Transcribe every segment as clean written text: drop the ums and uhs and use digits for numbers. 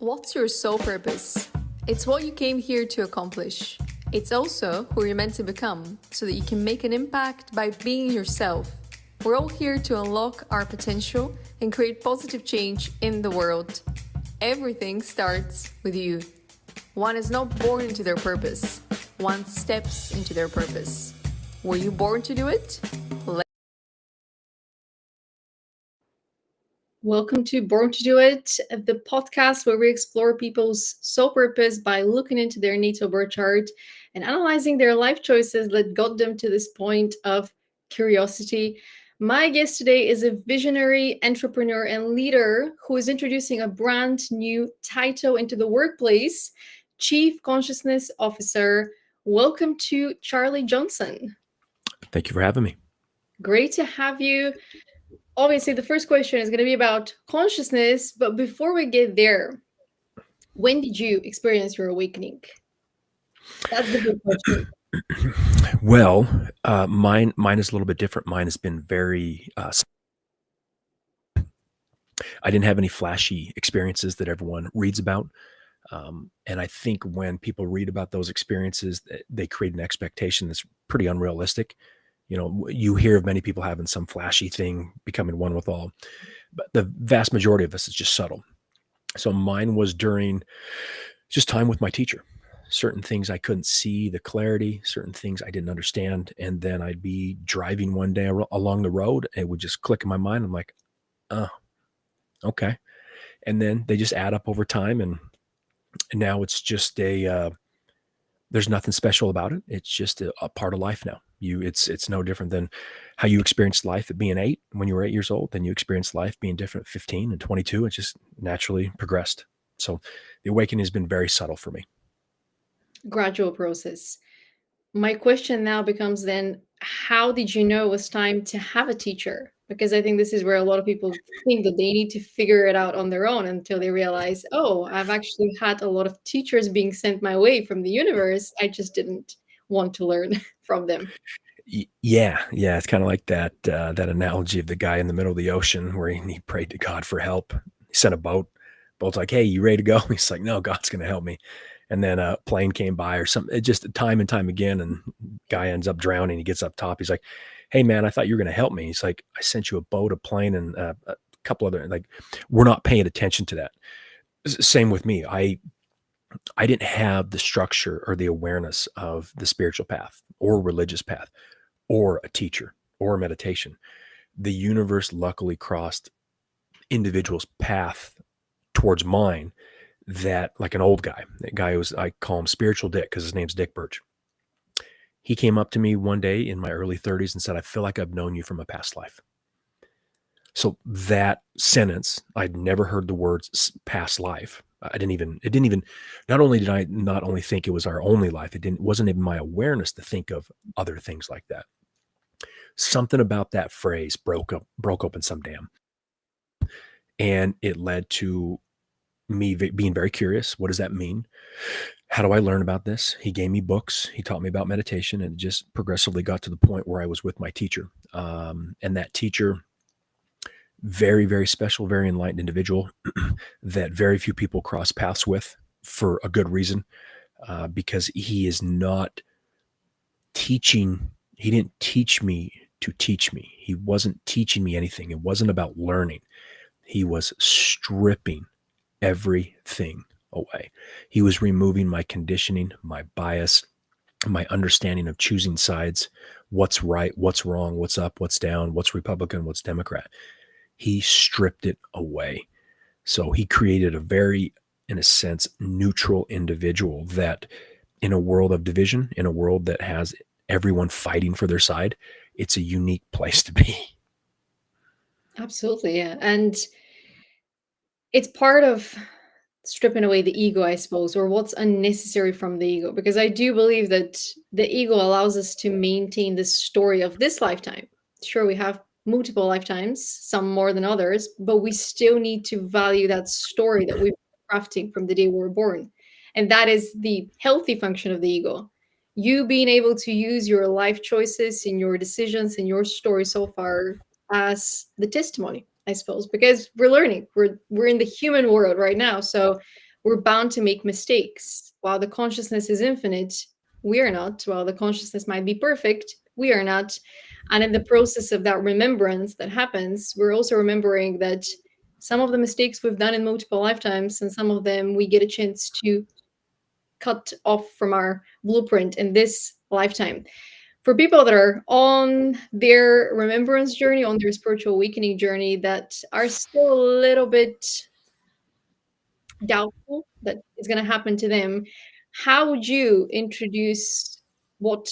What's your soul purpose? It's what you came here to accomplish. It's also who you're meant to become so that you can make an impact by being yourself. We're all here to unlock our potential and create positive change in the world. Everything starts with you. One is not born into their purpose. One steps into their purpose. Were you born to do it? Welcome to Born to Do It, the podcast where we explore people's soul purpose by looking into their natal birth chart and analyzing their life choices that got them to this point of curiosity. My guest today is a visionary entrepreneur and leader who is introducing a brand new title into the workplace, Chief Consciousness Officer. Welcome to Charley Johnson. Thank you for having me. Great to have you. Obviously, the first question is going to be about consciousness, but before we get there, when did you experience your awakening? That's the big question. Well, mine is a little bit different. Mine has been very. I didn't have any flashy experiences that everyone reads about, and I think when people read about those experiences, they create an expectation that's pretty unrealistic. You know, you hear of many people having some flashy thing, becoming one with all, but the vast majority of us is just subtle. So mine was during just time with my teacher. Certain things I couldn't see the clarity, certain things I didn't understand. And then I'd be driving one day along the road and it would just click in my mind. I'm like, oh, okay. And then they just add up over time. And now it's just there's nothing special about it. It's just a part of life now. It's no different than how you experienced life at being 8 when you were 8 years old. Then you experienced life being different at 15 and 22. It just naturally progressed. So the awakening has been very subtle for me. Gradual process. My question now becomes then, how did you know it was time to have a teacher? Because I think this is where a lot of people think that they need to figure it out on their own until they realize, oh, I've actually had a lot of teachers being sent my way from the universe. I just didn't want to learn from them. Yeah. It's kind of like that analogy of the guy in the middle of the ocean where he prayed to God for help. He sent a boat. Boat's like, hey, you ready to go? He's like, no, God's going to help me. And then a plane came by or something. It just time and time again, and guy ends up drowning. He gets up top. He's like, hey man, I thought you were going to help me. He's like, I sent you a boat, a plane, and a couple other, like, we're not paying attention to that. Same with me. I didn't have the structure or the awareness of the spiritual path or religious path or a teacher or meditation. The universe luckily crossed individuals' path towards mine that, like an old guy, that guy was, I call him Spiritual Dick because his name's Dick Birch. He came up to me one day in my early 30s and said, I feel like I've known you from a past life. So that sentence, I'd never heard the words past life. It didn't even, not only did I not only think it was our only life, wasn't even my awareness to think of other things like that. Something about that phrase broke open some dam. And it led to me being very curious. What does that mean? How do I learn about this? He gave me books. He taught me about meditation, and it just progressively got to the point where I was with my teacher. And that teacher, very, very special, very enlightened individual that very few people cross paths with for a good reason, because he is not teaching. He didn't teach me to teach me. He wasn't teaching me anything. It wasn't about learning. He was stripping everything away. He was removing my conditioning, my bias, my understanding of choosing sides, what's right, what's wrong, what's up, what's down, what's Republican, what's Democrat. He stripped it away. So he created a very, in a sense, neutral individual that, in a world of division, in a world that has everyone fighting for their side, it's a unique place to be. Absolutely, yeah. And it's part of stripping away the ego, I suppose, or what's unnecessary from the ego. Because I do believe that the ego allows us to maintain the story of this lifetime. Sure, we have multiple lifetimes, some more than others, but we still need to value that story that we've been crafting from the day we were born. And that is the healthy function of the ego. You being able to use your life choices and your decisions and your story so far as the testimony, I suppose, because we're learning. We're in the human world right now. So we're bound to make mistakes. While the consciousness is infinite, we are not. While the consciousness might be perfect, we are not. And in the process of that remembrance that happens, we're also remembering that some of the mistakes we've done in multiple lifetimes, and some of them we get a chance to cut off from our blueprint in this lifetime. For people that are on their remembrance journey, on their spiritual awakening journey, that are still a little bit doubtful that it's going to happen to them, how would you introduce what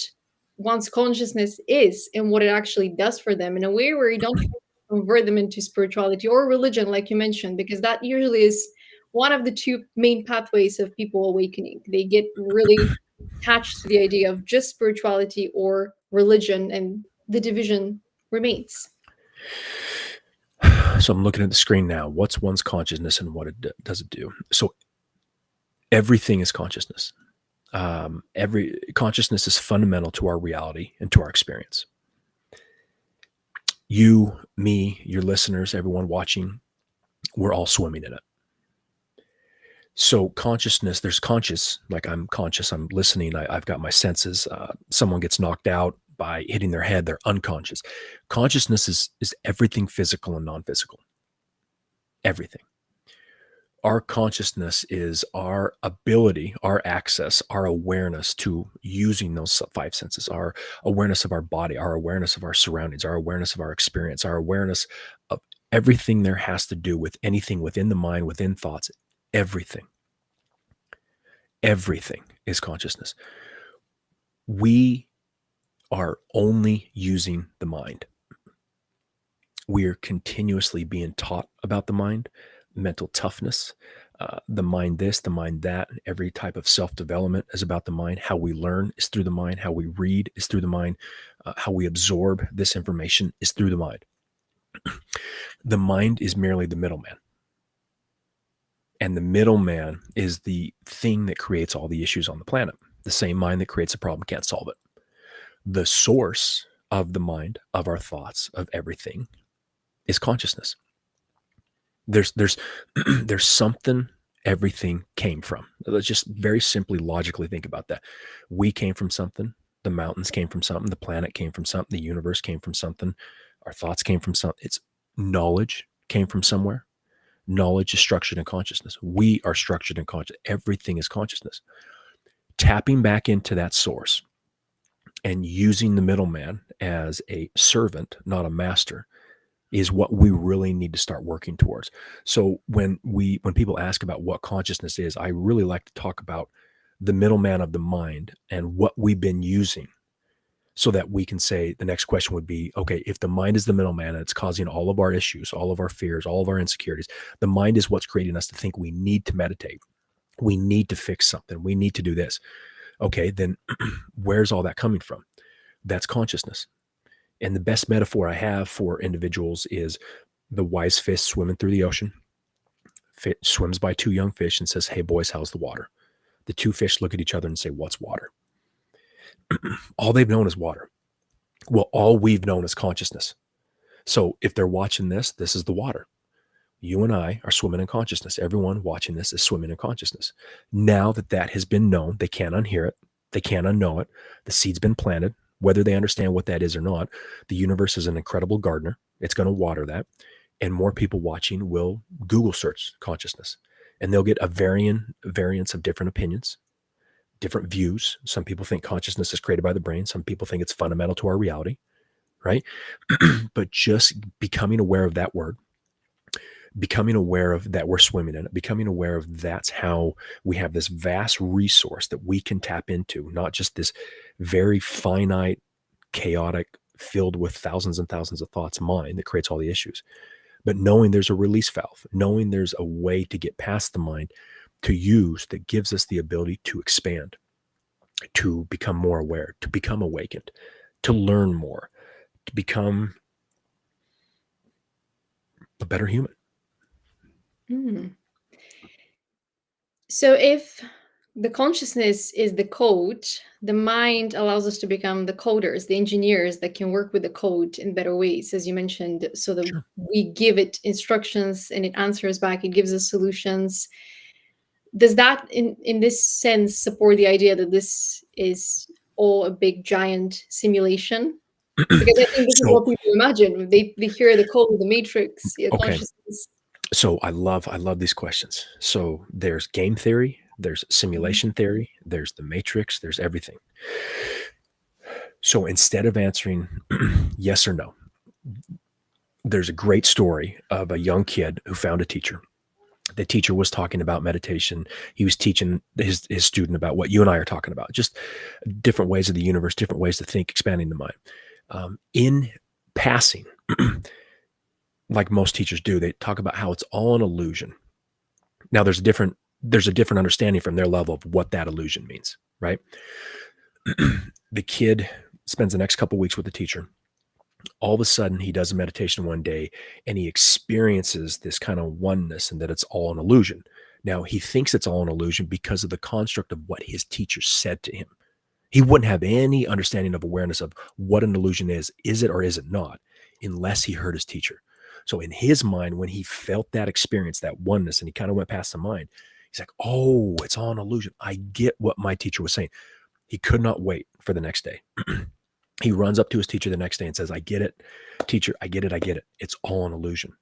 one's consciousness is and what it actually does for them in a way where you don't try to convert them into spirituality or religion, like you mentioned, because that usually is one of the two main pathways of people awakening. They get really attached to the idea of just spirituality or religion, and the division remains. So I'm looking at the screen now. What's one's consciousness and what does it do? So everything is consciousness. Every consciousness is fundamental to our reality and to our experience. You, me, your listeners, everyone watching, we're all swimming in it. So consciousness, there's conscious, like I'm conscious, I'm listening, I've got my senses. Someone gets knocked out by hitting their head, they're unconscious. Consciousness is everything physical and non-physical. Everything. Our consciousness is our ability, our access, our awareness to using those five senses, our awareness of our body, our awareness of our surroundings, our awareness of our experience, our awareness of everything there has to do with anything within the mind, within thoughts, everything. Everything is consciousness. We are only using the mind. We are continuously being taught about the mind, mental toughness, the mind this, the mind that. Every type of self-development is about the mind. How we learn is through the mind. How we read is through the mind. How we absorb this information is through the mind. The mind is merely the middleman. And the middleman is the thing that creates all the issues on the planet. The same mind that creates a problem can't solve it. The source of the mind, of our thoughts, of everything is consciousness. There's there's something everything came from. Let's just very simply logically think about that. We came from something. The mountains came from something. The planet came from something. The universe came from something. Our thoughts came from something. It's knowledge came from somewhere. Knowledge is structured in consciousness. We are structured in consciousness. Everything is consciousness. Tapping back into that source and using the middleman as a servant, not a master, is what we really need to start working towards. So when people ask about what consciousness is, I really like to talk about the middleman of the mind and what we've been using, so that we can say the next question would be, okay, if the mind is the middleman and it's causing all of our issues, all of our fears, all of our insecurities, the mind is what's creating us to think we need to meditate. We need to fix something. We need to do this. Okay, then where's all that coming from? That's consciousness. And the best metaphor I have for individuals is the wise fish swimming through the ocean. Fish swims by two young fish and says, "Hey boys, how's the water?" The two fish look at each other and say, "What's water?" All they've known is water. Well, all we've known is consciousness. So if they're watching this, this is the water. You and I are swimming in consciousness. Everyone watching this is swimming in consciousness. Now that that has been known, they can't unhear it. They can't unknow it. The seed's been planted. Whether they understand what that is or not, the universe is an incredible gardener. It's going to water that. And more people watching will Google search consciousness. And they'll get a variance of different opinions, different views. Some people think consciousness is created by the brain. Some people think it's fundamental to our reality, right? But just becoming aware of that word, becoming aware of that we're swimming in it, becoming aware of that's how we have this vast resource that we can tap into, not just this very finite, chaotic, filled with thousands and thousands of thoughts mind that creates all the issues. But knowing there's a release valve, knowing there's a way to get past the mind to use that gives us the ability to expand, to become more aware, to become awakened, to learn more, to become a better human. Mm. So if the consciousness is the code, the mind allows us to become the coders, the engineers that can work with the code in better ways, as you mentioned, so that Sure. we give it instructions and it answers back, it gives us solutions. does that in this sense support the idea that this is all a big giant simulation? Because I think this is So, what people imagine. They hear the code of the matrix, okay. consciousness. So I love these questions. So there's game theory, there's Mhm. simulation theory, there's the matrix, there's everything. So instead of answering yes or no, there's a great story of a young kid who found a teacher. The teacher was talking about meditation. He was teaching his student about what you and I are talking about, just different ways of the universe, different ways to think, expanding the mind. In passing, like most teachers do, they talk about how it's all an illusion. Now, there's a different understanding from their level of what that illusion means, right? The kid spends the next couple of weeks with the teacher. All of a sudden, he does a meditation one day and he experiences this kind of oneness and that it's all an illusion. Now, he thinks it's all an illusion because of the construct of what his teacher said to him. He wouldn't have any understanding of awareness of what an illusion is it or is it not, unless he heard his teacher. So in his mind, when he felt that experience, that oneness, and he kind of went past the mind, he's like, oh, it's all an illusion. I get what my teacher was saying. He could not wait for the next day. He runs up to his teacher the next day and says, I get it, teacher. I get it. I get it. It's all an illusion.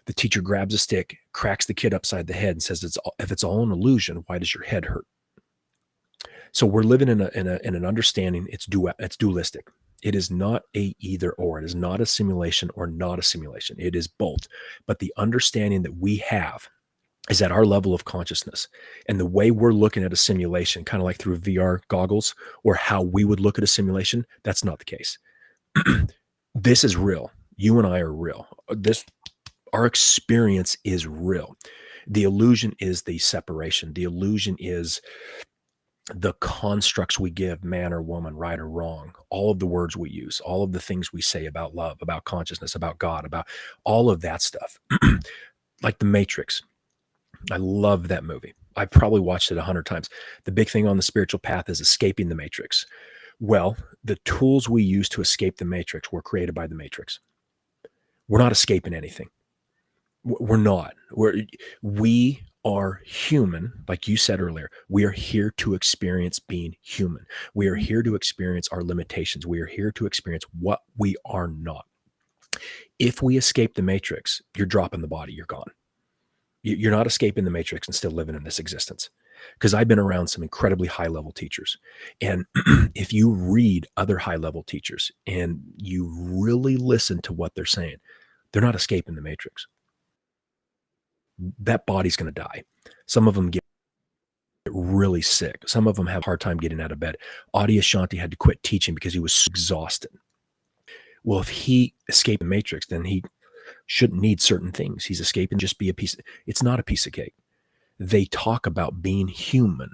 The teacher grabs a stick, cracks the kid upside the head and says, if it's all an illusion, why does your head hurt? So we're living in an understanding. It's dualistic. It is not a either or. It is not a simulation or not a simulation. It is both. But the understanding that we have is at our level of consciousness, and the way we're looking at a simulation, kind of like through VR goggles, or how we would look at a simulation, that's not the case. This is real. You and I are real. Our experience is real. The illusion is the separation. The illusion is the constructs we give, man or woman, right or wrong, all of the words we use, all of the things we say about love, about consciousness, about God, about all of that stuff. Like The Matrix. I love that movie. I've probably watched it 100 times. The big thing on the spiritual path is escaping the matrix. Well, the tools we use to escape the matrix were created by the matrix. We're not escaping anything. We're not. We are human, like you said earlier. We are here to experience being human. We are here to experience our limitations. We are here to experience what we are not. If we escape the matrix, you're dropping the body, you're gone. You're not escaping the matrix and still living in this existence. Because I've been around some incredibly high level teachers. And if you read other high level teachers and you really listen to what they're saying, they're not escaping the matrix. That body's going to die. Some of them get really sick. Some of them have a hard time getting out of bed. Adi Ashanti had to quit teaching because he was so exhausted. Well, if he escaped the matrix, then he shouldn't need certain things. He's escaping just be a piece. It's not a piece of cake. They talk about being human,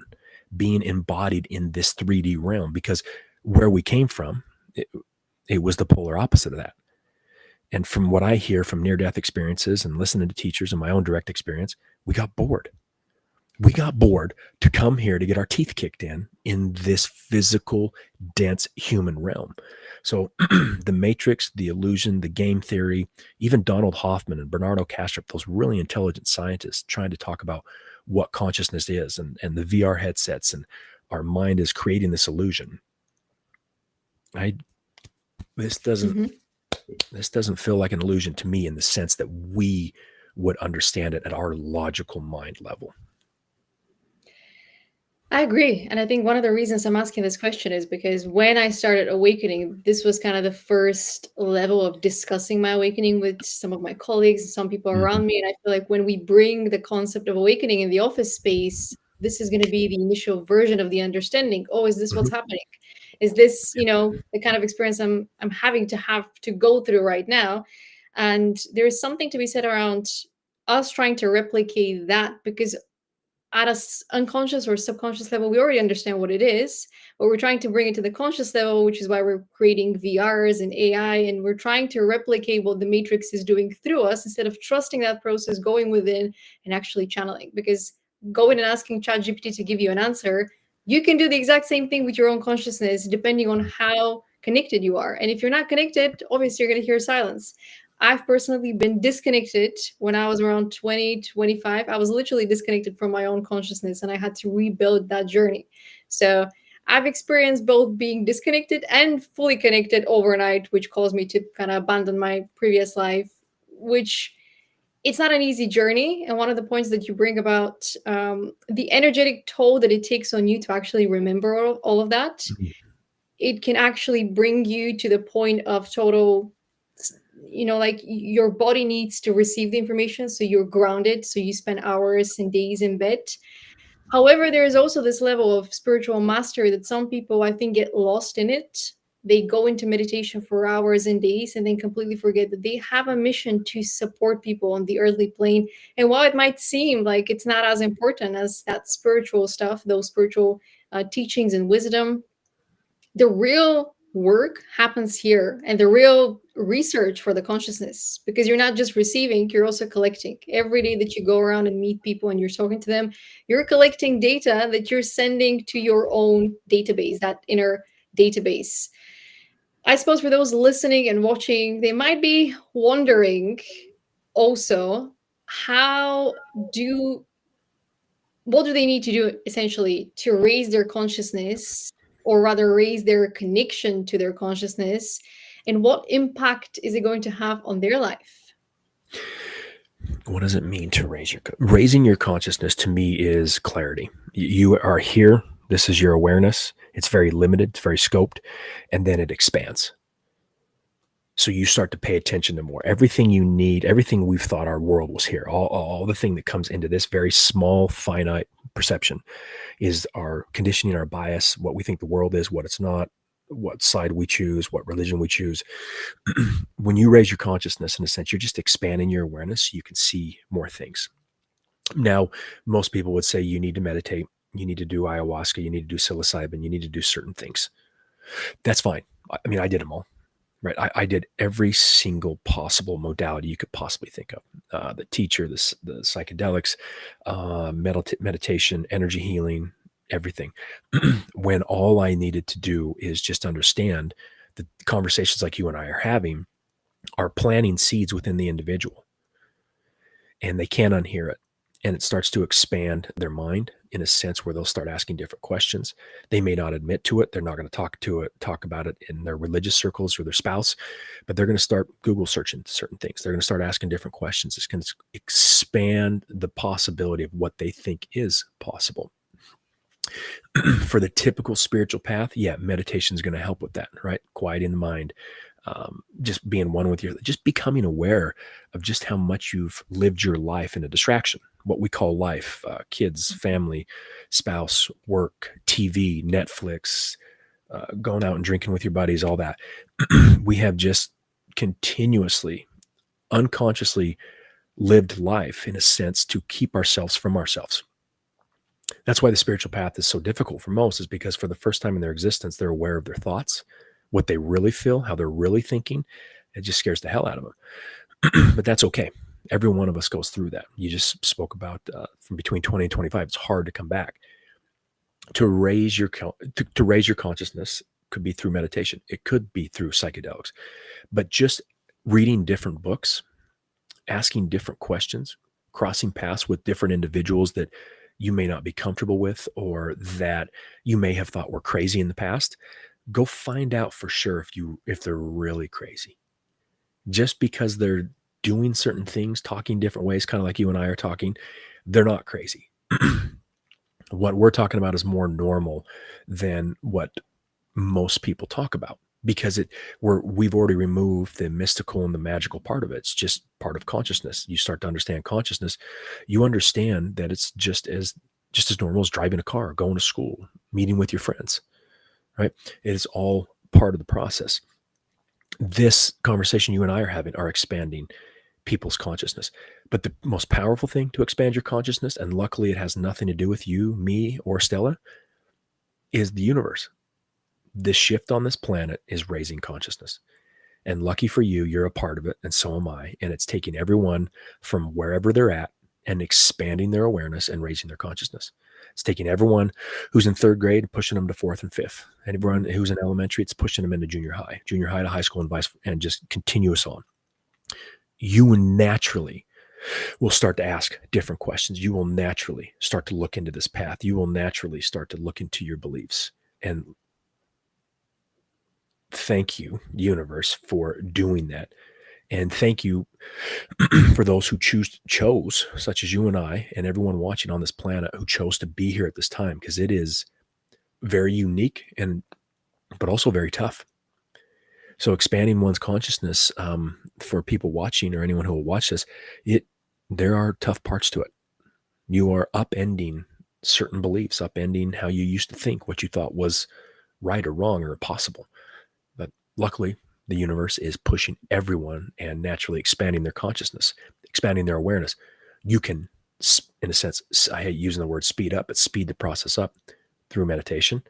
being embodied in this 3D realm, because where we came from, it was the polar opposite of that. And from what I hear from near-death experiences and listening to teachers and my own direct experience, we got bored. We got bored to come here to get our teeth kicked in this physical, dense human realm. So the matrix, the illusion, the game theory, even Donald Hoffman and Bernardo Kastrup, those really intelligent scientists trying to talk about what consciousness is, and the VR headsets, and our mind is creating this illusion. This doesn't Mhm. this doesn't feel like an illusion to me in the sense that we would understand it at our logical mind level. I agree. And I think one of the reasons I'm asking this question is because when I started awakening, this was kind of the first level of discussing my awakening with some of my colleagues and some people Mhm. around me. And I feel like when we bring the concept of awakening in the office space, this is going to be the initial version of the understanding. Oh, is this Mhm. what's happening? Is this, the kind of experience I'm having to have to go through right now? And there's something to be said around us trying to replicate that because at a unconscious or subconscious level, we already understand what it is, but we're trying to bring it to the conscious level, which is why we're creating VRs and AI, and we're trying to replicate what the matrix is doing through us instead of trusting that process, going within and actually channeling. Because going and asking ChatGPT to give you an answer, you can do the exact same thing with your own consciousness, depending on how connected you are. And if you're not connected, obviously you're going to hear silence. I've personally been disconnected when I was around 20, 25. I was literally disconnected from my own consciousness and I had to rebuild that journey. So I've experienced both being disconnected and fully connected overnight, which caused me to kind of abandon my previous life, which it's not an easy journey. And one of the points that you bring about the energetic toll that it takes on you to actually remember all of that, Mhm. it can actually bring you to the point of total, like your body needs to receive the information. So you're grounded. So you spend hours and days in bed. However, there is also this level of spiritual mastery that some people, I think, get lost in it. They go into meditation for hours and days and then completely forget that they have a mission to support people on the earthly plane. And while it might seem like it's not as important as that spiritual stuff, those spiritual teachings and wisdom, the real work happens here and the real research for the consciousness, because you're not just receiving, you're also collecting. Every day that you go around and meet people and you're talking to them, you're collecting data that you're sending to your own database, that inner database. I suppose for those listening and watching, they might be wondering also, how do what do they need to do essentially to raise their consciousness, or rather raise their connection to their consciousness, and what impact is it going to have on their life? What does it mean to raising your consciousness? To me, is clarity. You are here. This is your awareness. It's very limited. It's very scoped, and then it expands. So you start to pay attention to more. Everything you need, everything we've thought our world was here, all the thing that comes into this very small, finite perception is our conditioning, our bias, what we think the world is, what it's not, what side we choose, what religion we choose. When you raise your consciousness, in a sense, you're just expanding your awareness. You can see more things. Now, most people would say you need to meditate, you need to do ayahuasca, you need to do psilocybin, you need to do certain things. That's fine. I mean, I did them all. Right. I did every single possible modality you could possibly think of. The teacher, the psychedelics, meditation, energy healing, everything. When all I needed to do is just understand the conversations like you and I are having are planting seeds within the individual, and they can't unhear it. And it starts to expand their mind in a sense where they'll start asking different questions. They may not admit to it. They're not going to talk about it in their religious circles or their spouse, but they're going to start Google searching certain things. They're going to start asking different questions. It's going to expand the possibility of what they think is possible. For the typical spiritual path, yeah, meditation is going to help with that, right? Quieting the mind, just being one with just becoming aware of just how much you've lived your life in a distraction, what we call life, kids, family, spouse, work, TV, Netflix, going out and drinking with your buddies, all that. We have just continuously, unconsciously lived life in a sense to keep ourselves from ourselves. That's why the spiritual path is so difficult for most, is because for the first time in their existence, they're aware of their thoughts, what they really feel, how they're really thinking. It just scares the hell out of them. But that's okay. Every one of us goes through that. You just spoke about from between 20 and 25, it's hard to come back. To raise your consciousness could be through meditation. It could be through psychedelics. But just reading different books, asking different questions, crossing paths with different individuals that you may not be comfortable with or that you may have thought were crazy in the past, go find out for sure if they're really crazy. Just because they're doing certain things, talking different ways, kind of like you and I are talking, they're not crazy. What we're talking about is more normal than what most people talk about, because we've already removed the mystical and the magical part of it. It's just part of consciousness. You start to understand consciousness, you understand that it's just as normal as driving a car, going to school, meeting with your friends, right? It is all part of the process. This conversation you and I are having are expanding people's consciousness. But the most powerful thing to expand your consciousness, and luckily it has nothing to do with you, me, or Stella, is the universe. This shift on this planet is raising consciousness. And lucky for you, you're a part of it, and so am I. And it's taking everyone from wherever they're at and expanding their awareness and raising their consciousness. It's taking everyone who's in third grade and pushing them to fourth and fifth. And everyone who's in elementary, it's pushing them into junior high to high school, and just continuous on. you naturally will start to ask different questions. You will naturally start to look into this path. You will naturally start to look into your beliefs. And thank you, universe, for doing that. And thank you for those who chose, such as you and I, and everyone watching on this planet who chose to be here at this time, because it is very unique but also very tough. So expanding one's consciousness, for people watching or anyone who will watch this, there are tough parts to it. You are upending certain beliefs, upending how you used to think, what you thought was right or wrong or possible. But luckily, the universe is pushing everyone and naturally expanding their consciousness, expanding their awareness. You can, in a sense, I hate using the word speed up, but speed the process up through meditation,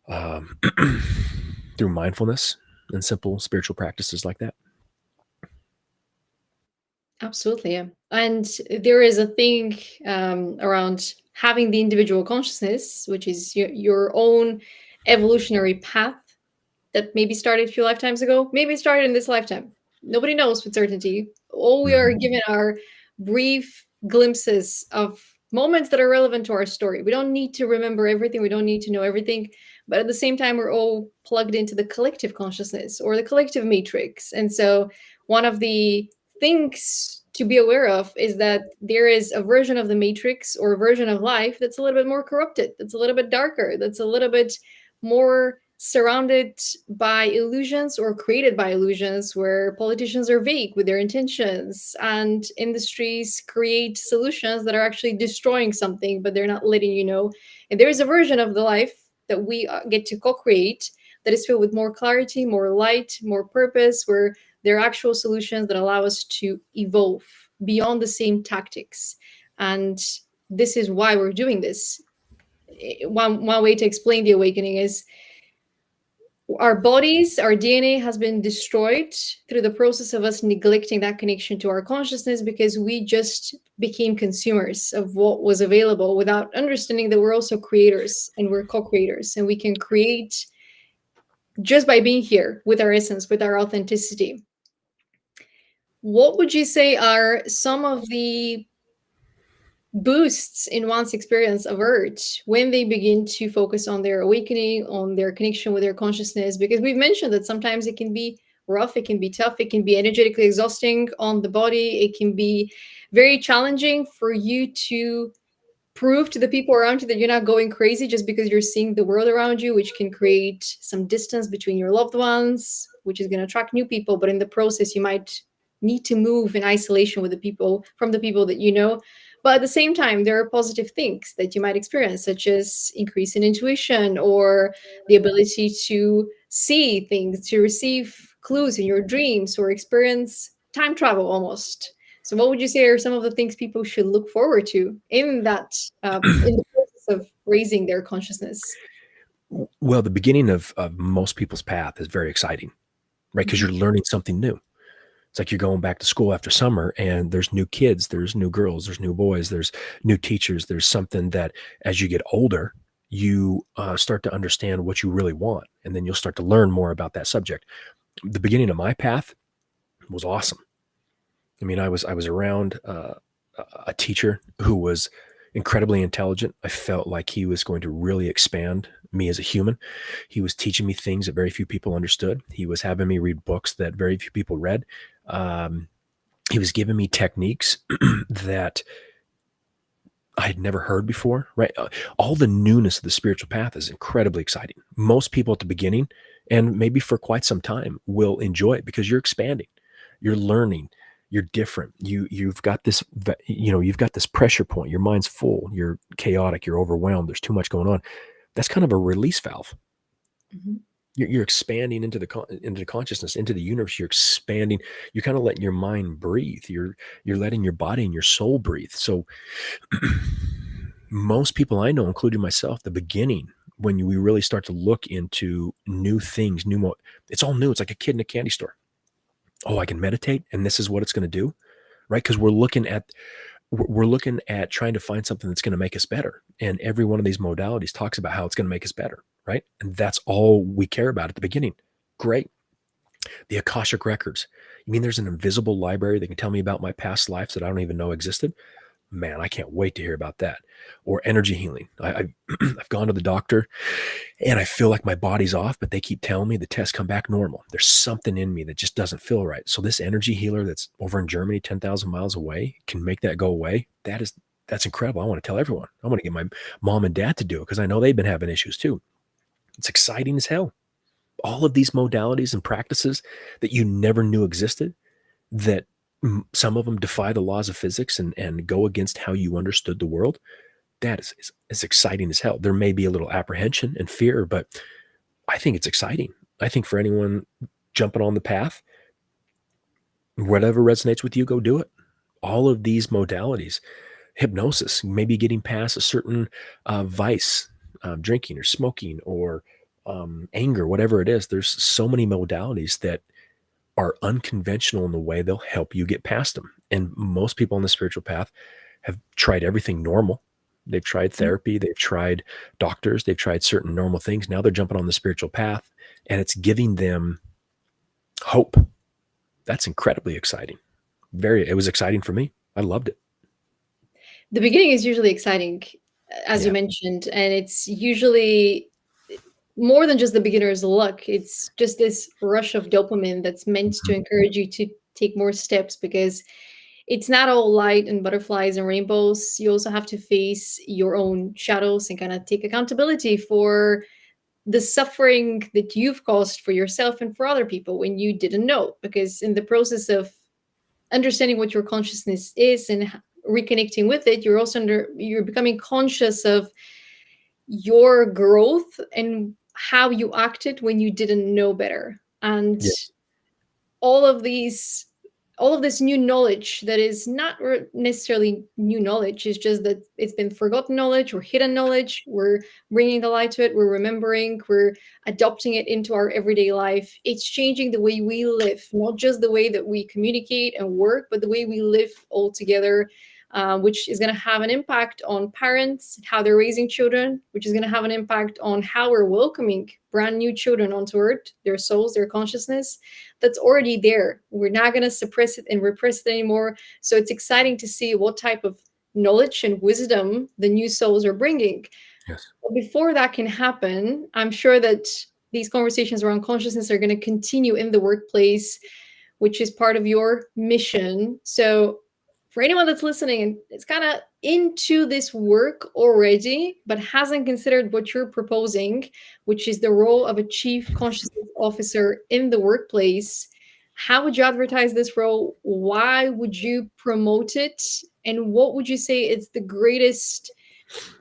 through mindfulness and simple spiritual practices like that. Absolutely, yeah. And there is a thing around having the individual consciousness, which is your own evolutionary path that maybe started a few lifetimes ago, maybe it started in this lifetime. Nobody knows with certainty. All we are Mhm. given are brief glimpses of moments that are relevant to our story. We don't need to remember everything, we don't need to know everything, but at the same time, we're all plugged into the collective consciousness or the collective matrix. And so, one of the things to be aware of is that there is a version of the matrix or a version of life that's a little bit more corrupted, that's a little bit darker, that's a little bit more surrounded by illusions or created by illusions, where politicians are vague with their intentions and industries create solutions that are actually destroying something, but they're not letting you know. And there is a version of the life that we get to co-create that is filled with more clarity, more light, more purpose, where there are actual solutions that allow us to evolve beyond the same tactics. And this is why we're doing this. One way to explain the awakening is our bodies, our DNA has been destroyed through the process of us neglecting that connection to our consciousness, because we just became consumers of what was available without understanding that we're also creators and we're co-creators, and we can create just by being here with our essence, with our authenticity. What would you say are some of the boosts in one's experience of Earth when they begin to focus on their awakening, on their connection with their consciousness? Because we've mentioned that sometimes it can be rough, it can be tough, it can be energetically exhausting on the body, it can be very challenging for you to prove to the people around you that you're not going crazy just because you're seeing the world around you, which can create some distance between your loved ones, which is going to attract new people. But in the process, you might need to move in isolation with the people from the people that you know. But at the same time, there are positive things that you might experience, such as increase in intuition or the ability to see things, to receive clues in your dreams, or experience time travel almost. So, what would you say are some of the things people should look forward to in that in the process of raising their consciousness? Well, the beginning of most people's path is very exciting, right? Because Mhm. you're learning something new. It's like you're going back to school after summer and there's new kids, there's new girls, there's new boys, there's new teachers. There's something that as you get older, you start to understand what you really want. And then you'll start to learn more about that subject. The beginning of my path was awesome. I mean, I was around a teacher who was incredibly intelligent. I felt like he was going to really expand me as a human. He was teaching me things that very few people understood. He was having me read books that very few people read. Um, he was giving me techniques that I had never heard before, right? All the newness of the spiritual path is incredibly exciting. Most people at the beginning, and maybe for quite some time, will enjoy it because you're expanding, you're learning, you're different. You've got this, you've got this pressure point. Your mind's full. You're chaotic. You're overwhelmed. There's too much going on. That's kind of a release valve. Mhm. You're expanding into the consciousness, into the universe. You're expanding. You're kind of letting your mind breathe. You're letting your body and your soul breathe. So most people I know, including myself, the beginning, when we really start to look into new things, it's all new. It's like a kid in a candy store. Oh, I can meditate, and this is what it's going to do, right? Because we're looking at trying to find something that's going to make us better, and every one of these modalities talks about how it's going to make us better, right? And that's all we care about at the beginning. Great. The Akashic records. You mean there's an invisible library that can tell me about my past lives that I don't even know existed? Man, I can't wait to hear about that. Or energy healing. I've gone to the doctor and I feel like my body's off, but they keep telling me the tests come back normal. There's something in me that just doesn't feel right. So this energy healer that's over in Germany, 10,000 miles away, can make that go away. That's incredible. I want to tell everyone. I want to get my mom and dad to do it because I know they've been having issues too. It's exciting as hell. All of these modalities and practices that you never knew existed, that some of them defy the laws of physics and go against how you understood the world. That is exciting as hell. There may be a little apprehension and fear, but I think it's exciting. I think for anyone jumping on the path, whatever resonates with you, go do it. All of these modalities, hypnosis, maybe getting past a certain vice, drinking or smoking or anger, whatever it is. There's so many modalities that are unconventional in the way they'll help you get past them. And most people on the spiritual path have tried everything normal. They've tried therapy, they've tried doctors, they've tried certain normal things. Now they're jumping on the spiritual path and it's giving them hope. That's incredibly exciting. It was exciting for me. I loved it. The beginning is usually exciting, as you Yeah. mentioned, and it's usually more than just the beginner's luck. It's just this rush of dopamine that's meant to Mhm. encourage you to take more steps, because it's not all light and butterflies and rainbows. You also have to face your own shadows and kind of take accountability for the suffering that you've caused for yourself and for other people when you didn't know. Because in the process of understanding what your consciousness is and reconnecting with it, you're becoming conscious of your growth and how you acted when you didn't know better. And Yes. all of these all of this new knowledge that is not necessarily new knowledge, is just that it's been forgotten knowledge or hidden knowledge. We're bringing the light to it, we're remembering, we're adopting it into our everyday life. It's changing the way we live, not just the way that we communicate and work, but the way we live altogether, which is going to have an impact on parents, how they're raising children, which is going to have an impact on how we're welcoming brand new children onto earth, their souls, their consciousness that's already there. We're not going to suppress it and repress it anymore. So it's exciting to see what type of knowledge and wisdom the new souls are bringing. Yes. But before that can happen, I'm sure that these conversations around consciousness are going to continue in the workplace, which is part of your mission. So for anyone that's listening and is kind of into this work already, but hasn't considered what you're proposing, which is the role of a chief consciousness officer in the workplace, how would you advertise this role? Why would you promote it? And what would you say is the greatest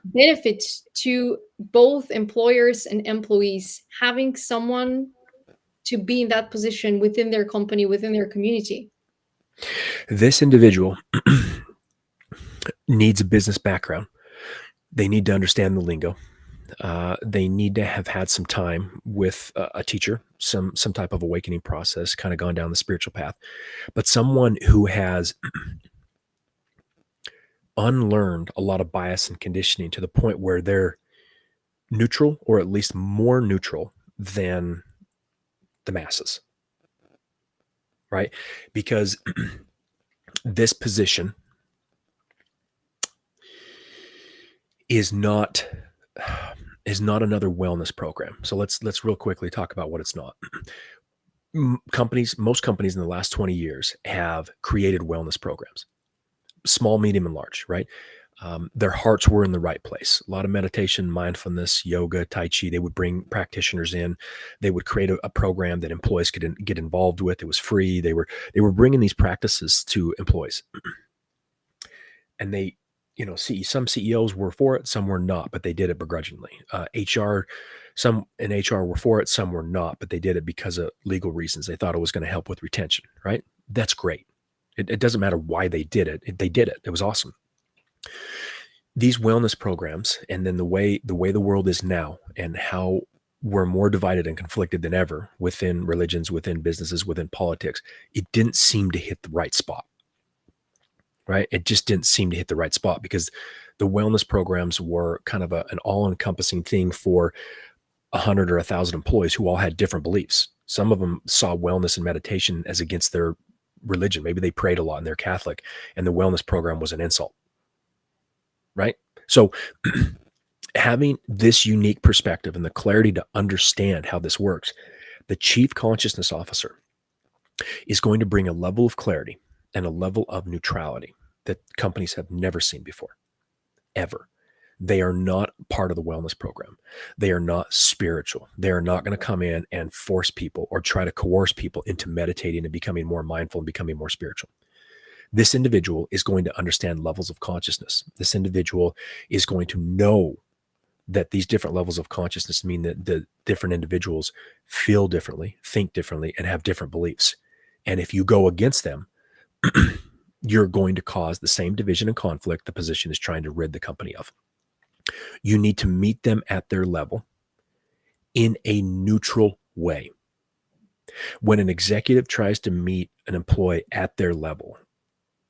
benefit to both employers and employees having someone to be in that position within their company, within their community? This individual needs a business background. They need to understand the lingo. They need to have had some time with a teacher, some type of awakening process, kind of gone down the spiritual path. But someone who has unlearned a lot of bias and conditioning to the point where they're neutral, or at least more neutral than the masses, right? Because this position is not another wellness program. So let's real quickly talk about what it's not. Most companies in the last 20 years have created wellness programs, small, medium, and large, right? Their hearts were in the right place. A lot of meditation, mindfulness, yoga, tai chi. They would bring practitioners in. They would create a program that employees could get involved with. It was free. They were bringing these practices to employees, and they, see, some CEOs were for it, some were not, but they did it begrudgingly. Some in HR were for it, some were not, but they did it because of legal reasons. They thought it was going to help with retention, right? That's great. It doesn't matter why they did it. They did it. It was awesome. These wellness programs, and then the way the world is now, and how we're more divided and conflicted than ever within religions, within businesses, within politics, it didn't seem to hit the right spot. Right? It just didn't seem to hit the right spot because the wellness programs were kind of an all-encompassing thing for 100 or 1,000 employees who all had different beliefs. Some of them saw wellness and meditation as against their religion. Maybe they prayed a lot and they're Catholic, and the wellness program was an insult, right? So having this unique perspective and the clarity to understand how this works, the chief consciousness officer is going to bring a level of clarity and a level of neutrality that companies have never seen before, ever. They are not part of the wellness program. They are not spiritual. They are not going to come in and force people or try to coerce people into meditating and becoming more mindful and becoming more spiritual. This individual is going to understand levels of consciousness. This individual is going to know that these different levels of consciousness mean that the different individuals feel differently, think differently, and have different beliefs. And if you go against them, you're going to cause the same division and conflict the position is trying to rid the company of. You need to meet them at their level in a neutral way. When an executive tries to meet an employee at their level,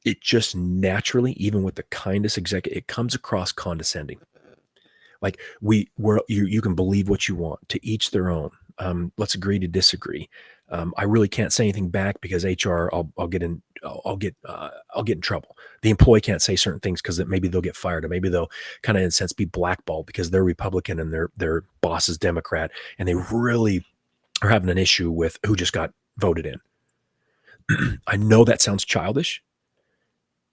it just naturally, even with the kindest executive, it comes across condescending. Like you can believe what you want, to each their own. Let's agree to disagree. I really can't say anything back because HR, I'll get in trouble. The employee can't say certain things because maybe they'll get fired, or maybe they'll kind of, in a sense, be blackballed because they're Republican and their boss is Democrat, and they really are having an issue with who just got voted in. I know that sounds childish,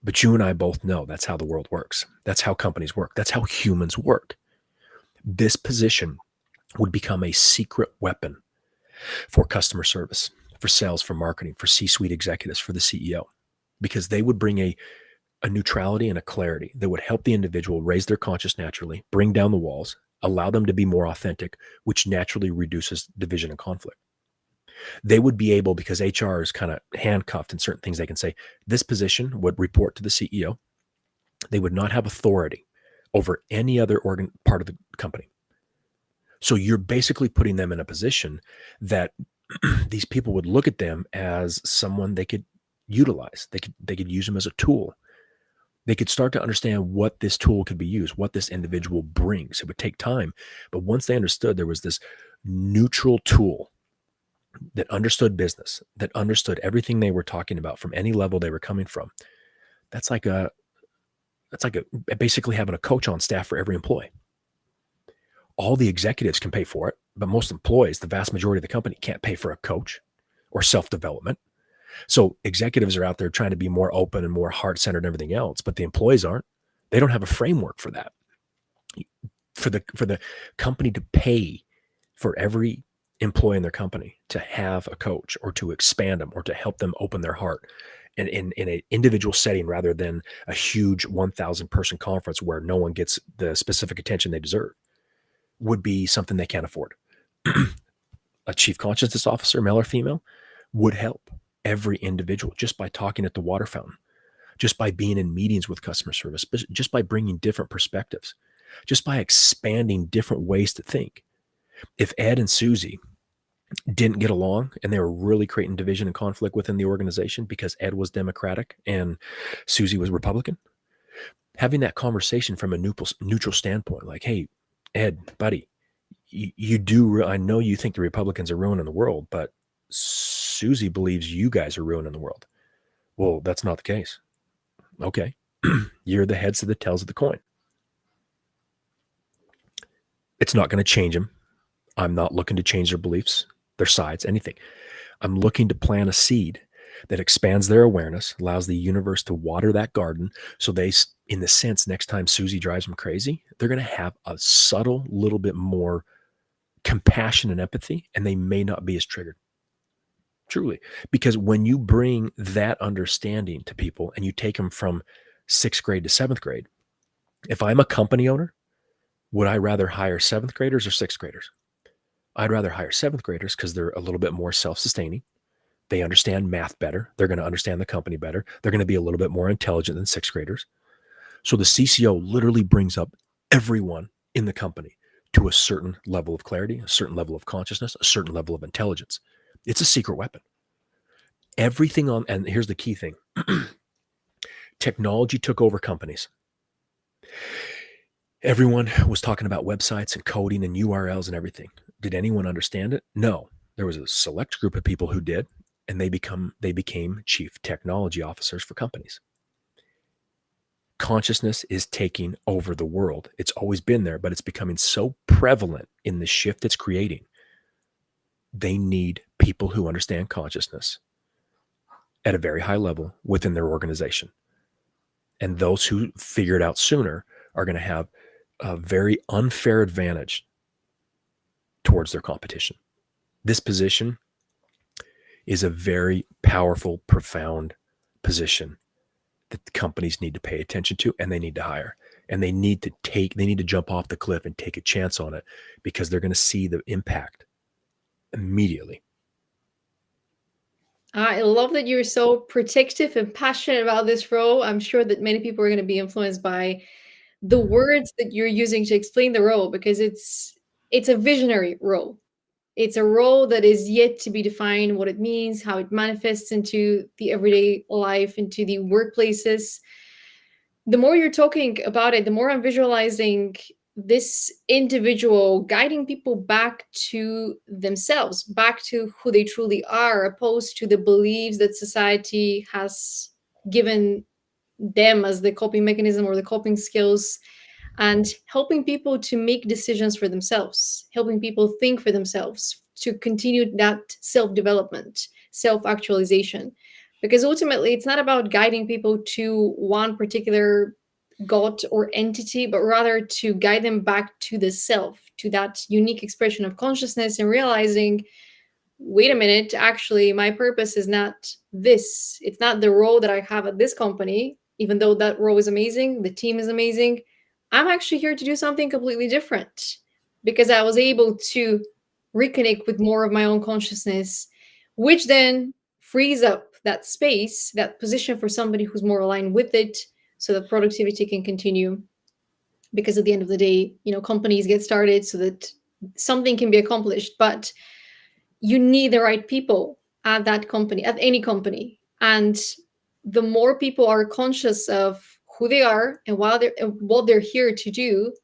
but you and I both know that's how the world works. That's how companies work. That's how humans work. This position would become a secret weapon for customer service, for sales, for marketing, for C-suite executives, for the CEO, because they would bring a neutrality and a clarity that would help the individual raise their conscious naturally, bring down the walls, allow them to be more authentic, which naturally reduces division and conflict. They would be able, because HR is kind of handcuffed in certain things, they can say, this position would report to the CEO. They would not have authority over any other part of the company. So you're basically putting them in a position that these people would look at them as someone they could utilize. They could use them as a tool. They could start to understand what this tool could be used, what this individual brings. It would take time. But once they understood there was this neutral tool that understood business, that understood everything they were talking about from any level they were coming from, that's like basically having a coach on staff for every employee. All the executives can pay for it, but most employees, the vast majority of the company, can't pay for a coach or self-development. So executives are out there trying to be more open and more heart-centered and everything else, but the employees aren't. They don't have a framework for that. For the company to pay for every employee in their company to have a coach or to expand them or to help them open their heart in an individual setting rather than a huge 1,000 person conference where no one gets the specific attention they deserve, would be something they can't afford. A chief consciousness officer, male or female, would help every individual just by talking at the water fountain, just by being in meetings with customer service, just by bringing different perspectives, just by expanding different ways to think. If Ed and Susie didn't get along and they were really creating division and conflict within the organization because Ed was Democratic and Susie was Republican, having that conversation from a neutral standpoint, like, hey, Ed, buddy, I know you think the Republicans are ruining the world, but Susie believes you guys are ruining the world. Well, that's not the case. Okay. You're the heads to the tails of the coin. It's not going to change them. I'm not looking to change their beliefs, their sides, anything. I'm looking to plant a seed that expands their awareness, allows the universe to water that garden. So they, in the sense, next time Susie drives them crazy, they're going to have a subtle little bit more compassion and empathy, and they may not be as triggered. Truly. Because when you bring that understanding to people and you take them from 6th grade to 7th grade, if I'm a company owner, would I rather hire 7th graders or 6th graders? I'd rather hire 7th graders because they're a little bit more self-sustaining. They understand math better. They're going to understand the company better. They're going to be a little bit more intelligent than 6th graders. So the CCO literally brings up everyone in the company to a certain level of clarity, a certain level of consciousness, a certain level of intelligence. It's a secret weapon. Everything on, and here's the key thing. Technology took over companies. Everyone was talking about websites and coding and URLs and everything. Did anyone understand it? No. There was a select group of people who did, and they became chief technology officers for companies. Consciousness is taking over the world. It's always been there, but it's becoming so prevalent in the shift it's creating. They need people who understand consciousness at a very high level within their organization. And those who figure it out sooner are going to have a very unfair advantage towards their competition. This position is a very powerful, profound position that the companies need to pay attention to, and they need to hire. And they need to jump off the cliff and take a chance on it, because they're going to see the impact immediately. I love that you're so protective and passionate about this role. I'm sure that many people are going to be influenced by the words that you're using to explain the role, because it's a visionary role. It's a role that is yet to be defined, what it means, how it manifests into the everyday life, into the workplaces. The more you're talking about it, the more I'm visualizing this individual guiding people back to themselves, back to who they truly are, opposed to the beliefs that society has given them as the coping mechanism or the coping skills, and helping people to make decisions for themselves, helping people think for themselves, to continue that self development, self actualization. Because ultimately, it's not about guiding people to one particular god or entity, but rather to guide them back to the self, to that unique expression of consciousness, and realizing, wait a minute, actually, my purpose is not this. It's not the role that I have at this company, even though that role is amazing, the team is amazing. I'm actually here to do something completely different, because I was able to reconnect with more of my own consciousness, which then frees up that space, that position for somebody who's more aligned with it, so that productivity can continue. Because at the end of the day, companies get started so that something can be accomplished, but you need the right people at that company, at any company. And the more people are conscious of who they are and what they're here to do,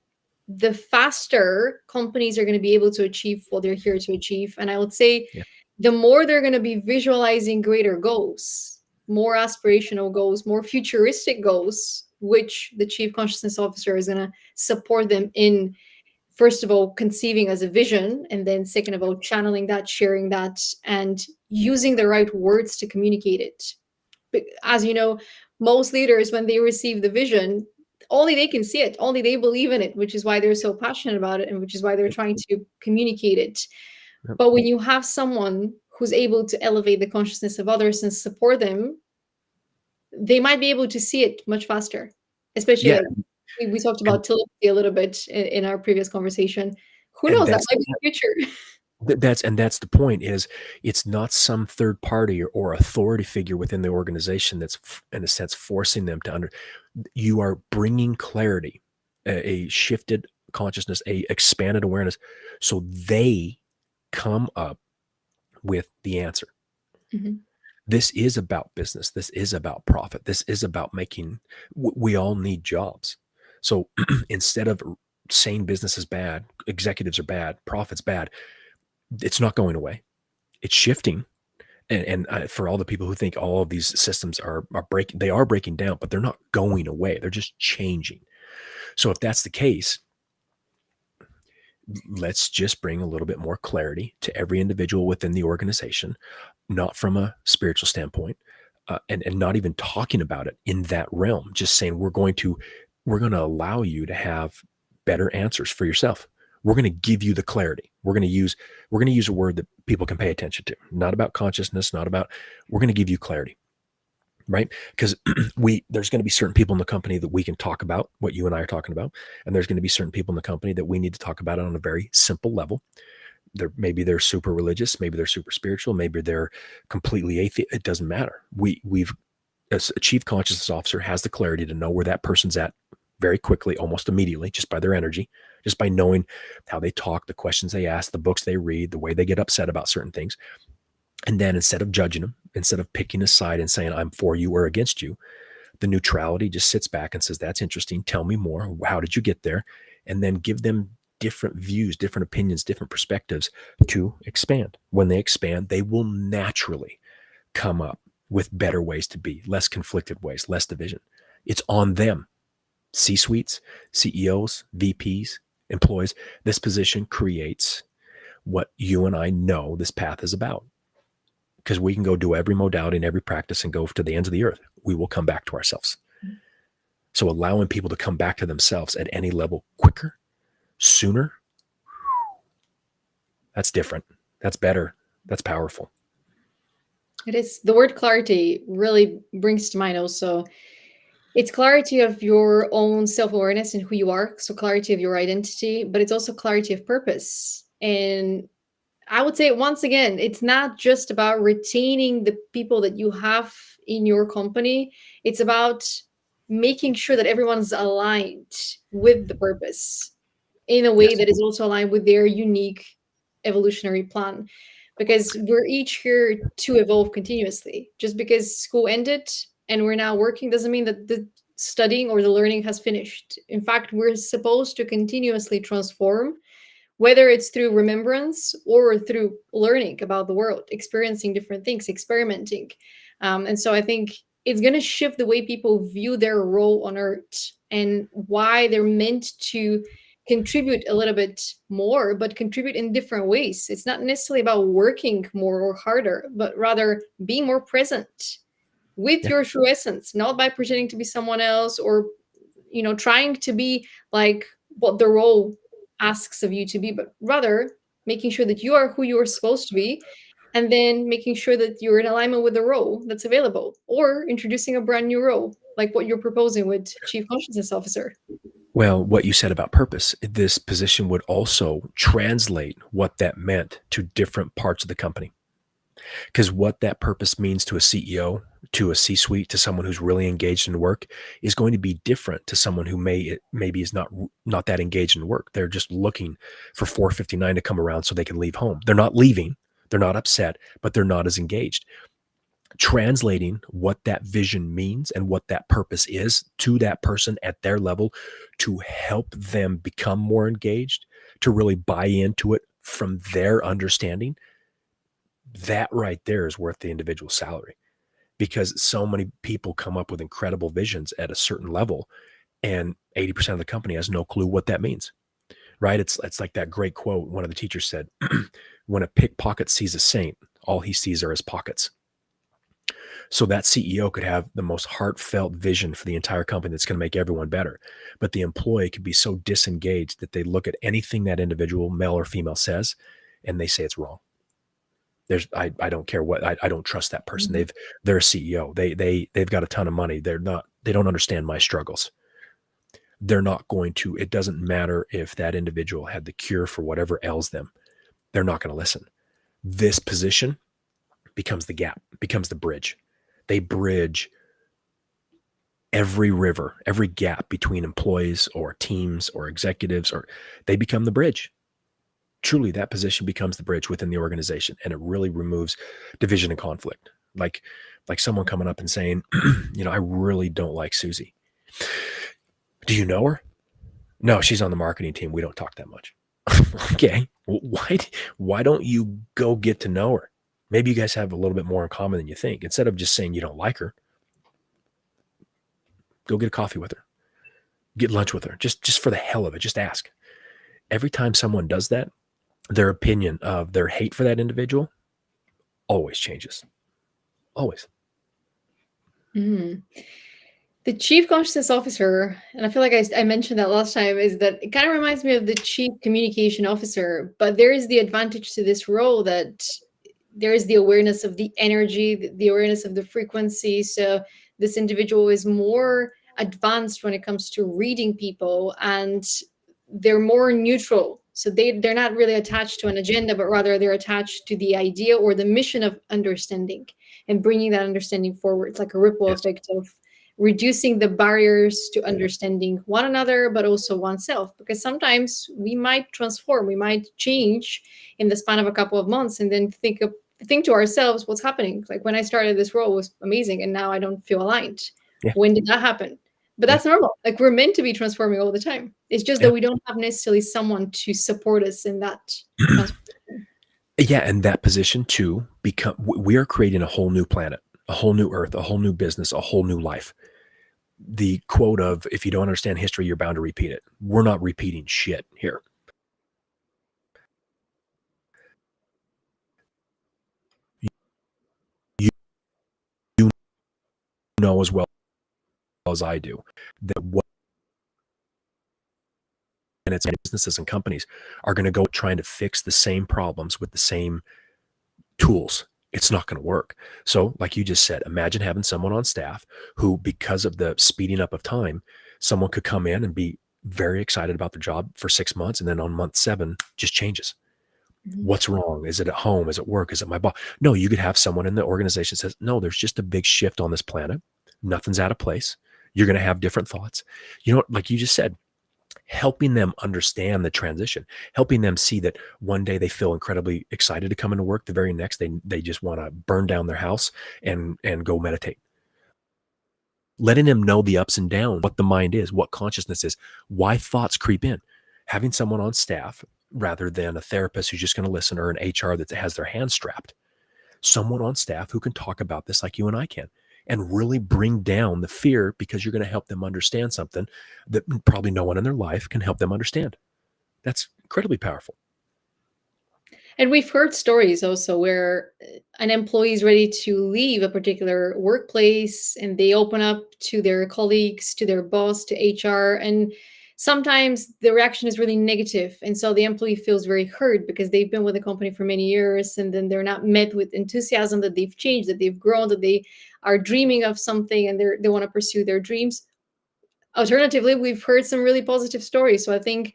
the faster companies are going to be able to achieve what they're here to achieve. And I would say Yeah. the more they're going to be visualizing greater goals, more aspirational goals, more futuristic goals, which the chief consciousness officer is going to support them in, first of all, conceiving as a vision, and then second of all, channeling that, sharing that, and using the right words to communicate it. But as you know, most leaders, when they receive the vision, only they can see it, only they believe in it, which is why they're so passionate about it, and which is why they're trying to communicate it. Yep. But when you have someone who's able to elevate the consciousness of others and support them, they might be able to see it much faster. Especially, Yeah. like we talked And about telepathy a little bit in our previous conversation. Who and knows? That that's might be the future. that's the point. Is it's not some third party or authority figure within the organization that's in a sense forcing them to you are bringing clarity, a shifted consciousness, a expanded awareness, so they come up with the answer. Mhm. This is about business. This is about profit. This is about making, we all need jobs. So instead of saying business is bad, executives are bad, profit's bad, it's not going away. It's shifting. And for all the people who think all of these systems are breaking, they are breaking down, but they're not going away. They're just changing. So if that's the case, let's just bring a little bit more clarity to every individual within the organization, not from a spiritual standpoint, and not even talking about it in that realm. Just saying we're going to allow you to have better answers for yourself. We're going to give you the clarity. We're going to use a word that people can pay attention to. Not about consciousness. Not about. We're going to give you clarity, right? Because there's going to be certain people in the company that we can talk about what you and I are talking about, and there's going to be certain people in the company that we need to talk about it on a very simple level. Maybe they're super religious, maybe they're super spiritual, maybe they're completely atheist. It doesn't matter. We've as a chief consciousness officer has the clarity to know where that person's at very quickly, almost immediately, just by their energy, just by knowing how they talk, the questions they ask, the books they read, the way they get upset about certain things. And then instead of judging them, instead of picking a side and saying I'm for you or against you, the neutrality just sits back and says, that's interesting. Tell me more. How did you get there? And then give them different views, different opinions, different perspectives to expand. When they expand, they will naturally come up with better ways to be, less conflicted ways, less division. It's on them. C-suites, CEOs, VPs, employees. This position creates what you and I know this path is about. Because we can go do every modality and every practice and go to the ends of the earth. We will come back to ourselves. So allowing people to come back to themselves at any level quicker, sooner, that's different. That's better. That's powerful. It is. The word clarity really brings to mind also. It's clarity of your own self-awareness and who you are. So clarity of your identity, but it's also clarity of purpose. And I would say once again, it's not just about retaining the people that you have in your company. It's about making sure that everyone's aligned with the purpose in a way Yes. that is also aligned with their unique evolutionary plan. Because we're each here to evolve continuously. Just because school ended and we're now working doesn't mean that the studying or the learning has finished. In fact, we're supposed to continuously transform, whether it's through remembrance or through learning about the world, experiencing different things, experimenting. And so I think it's going to shift the way people view their role on Earth and why they're meant to contribute a little bit more, but contribute in different ways. It's not necessarily about working more or harder, but rather being more present with Yeah. your true essence, not by pretending to be someone else or trying to be like what the role asks of you to be, but rather making sure that you are who you are supposed to be, and then making sure that you're in alignment with the role that's available, or introducing a brand new role, like what you're proposing with Chief Consciousness Officer. Well, what you said about purpose, this position would also translate what that meant to different parts of the company. Because what that purpose means to a CEO, to a C-suite, to someone who's really engaged in work is going to be different to someone who maybe is not that engaged in work. They're just looking for 4:59 to come around so they can leave home. They're not leaving, they're not upset, but they're not as engaged. Translating what that vision means and what that purpose is to that person at their level to help them become more engaged, to really buy into it from their understanding, that right there is worth the individual salary, because so many people come up with incredible visions at a certain level and 80% of the company has no clue what that means, right? It's like that great quote one of the teachers said, when a pickpocket sees a saint, all he sees are his pockets. So that CEO could have the most heartfelt vision for the entire company that's going to make everyone better. But the employee could be so disengaged that they look at anything that individual, male or female, says, and they say it's wrong. I don't care what, I don't trust that person. Mhm. They're a CEO. They've got a ton of money. They don't understand my struggles. They're not going to, it doesn't matter if that individual had the cure for whatever ails them. They're not going to listen. This position becomes the gap, becomes the bridge. They bridge every river, every gap between employees or teams or executives, or they become the bridge. Truly, that position becomes the bridge within the organization, and it really removes division and conflict. Like someone coming up and saying, I really don't like Susie. Do you know her? No, she's on the marketing team. We don't talk that much. Okay. Well, why don't you go get to know her? Maybe you guys have a little bit more in common than you think. Instead of just saying you don't like her, go get a coffee with her, get lunch with her, just for the hell of it. Just ask. Every time someone does that, their opinion of their hate for that individual always changes. Always. Mhm. The Chief Consciousness Officer, and I feel like I mentioned that last time, is that it kind of reminds me of the Chief Communication Officer, but there is the advantage to this role that there is the awareness of the energy, the awareness of the frequency. So this individual is more advanced when it comes to reading people, and they're more neutral. So they're not really attached to an agenda, but rather they're attached to the idea or the mission of understanding and bringing that understanding forward. It's like a ripple Yes. effect of reducing the barriers to understanding one another, but also oneself. Because sometimes we might transform, we might change in the span of a couple of months, and then think to ourselves, what's happening? Like when I started this role was amazing, and now I don't feel aligned. Yeah. When did that happen? But Yeah. that's normal. Like, we're meant to be transforming all the time. It's just that Yeah. we don't have necessarily someone to support us in that transformation. Yeah, and that position too we are creating a whole new planet, a whole new earth, a whole new business, a whole new life. The quote of if you don't understand history, you're bound to repeat it. We're not repeating shit here. You, you know as well as I do that what and it's businesses and companies are going to go trying to fix the same problems with the same tools. It's not going to work. So, like you just said, imagine having someone on staff who, because of the speeding up of time, someone could come in and be very excited about their job for 6 months. And then on month 7, just changes. Mhm. What's wrong? Is it at home? Is it work? Is it my boss? No, you could have someone in the organization that says, no, there's just a big shift on this planet. Nothing's out of place. You're going to have different thoughts. You know, like you just said, helping them understand the transition, helping them see that one day they feel incredibly excited to come into work. The very next, they just want to burn down their house and go meditate. Letting them know the ups and downs, what the mind is, what consciousness is, why thoughts creep in. Having someone on staff rather than a therapist who's just going to listen or an HR that has their hands strapped. Someone on staff who can talk about this like you and I can and really bring down the fear because you're going to help them understand something that probably no one in their life can help them understand. That's incredibly powerful. And we've heard stories also where an employee is ready to leave a particular workplace and they open up to their colleagues, to their boss, to HR. And sometimes the reaction is really negative. And so the employee feels very hurt because they've been with the company for many years and then they're not met with enthusiasm that they've changed, that they've grown, that they are dreaming of something and they want to pursue their dreams. Alternatively, we've heard some really positive stories. So I think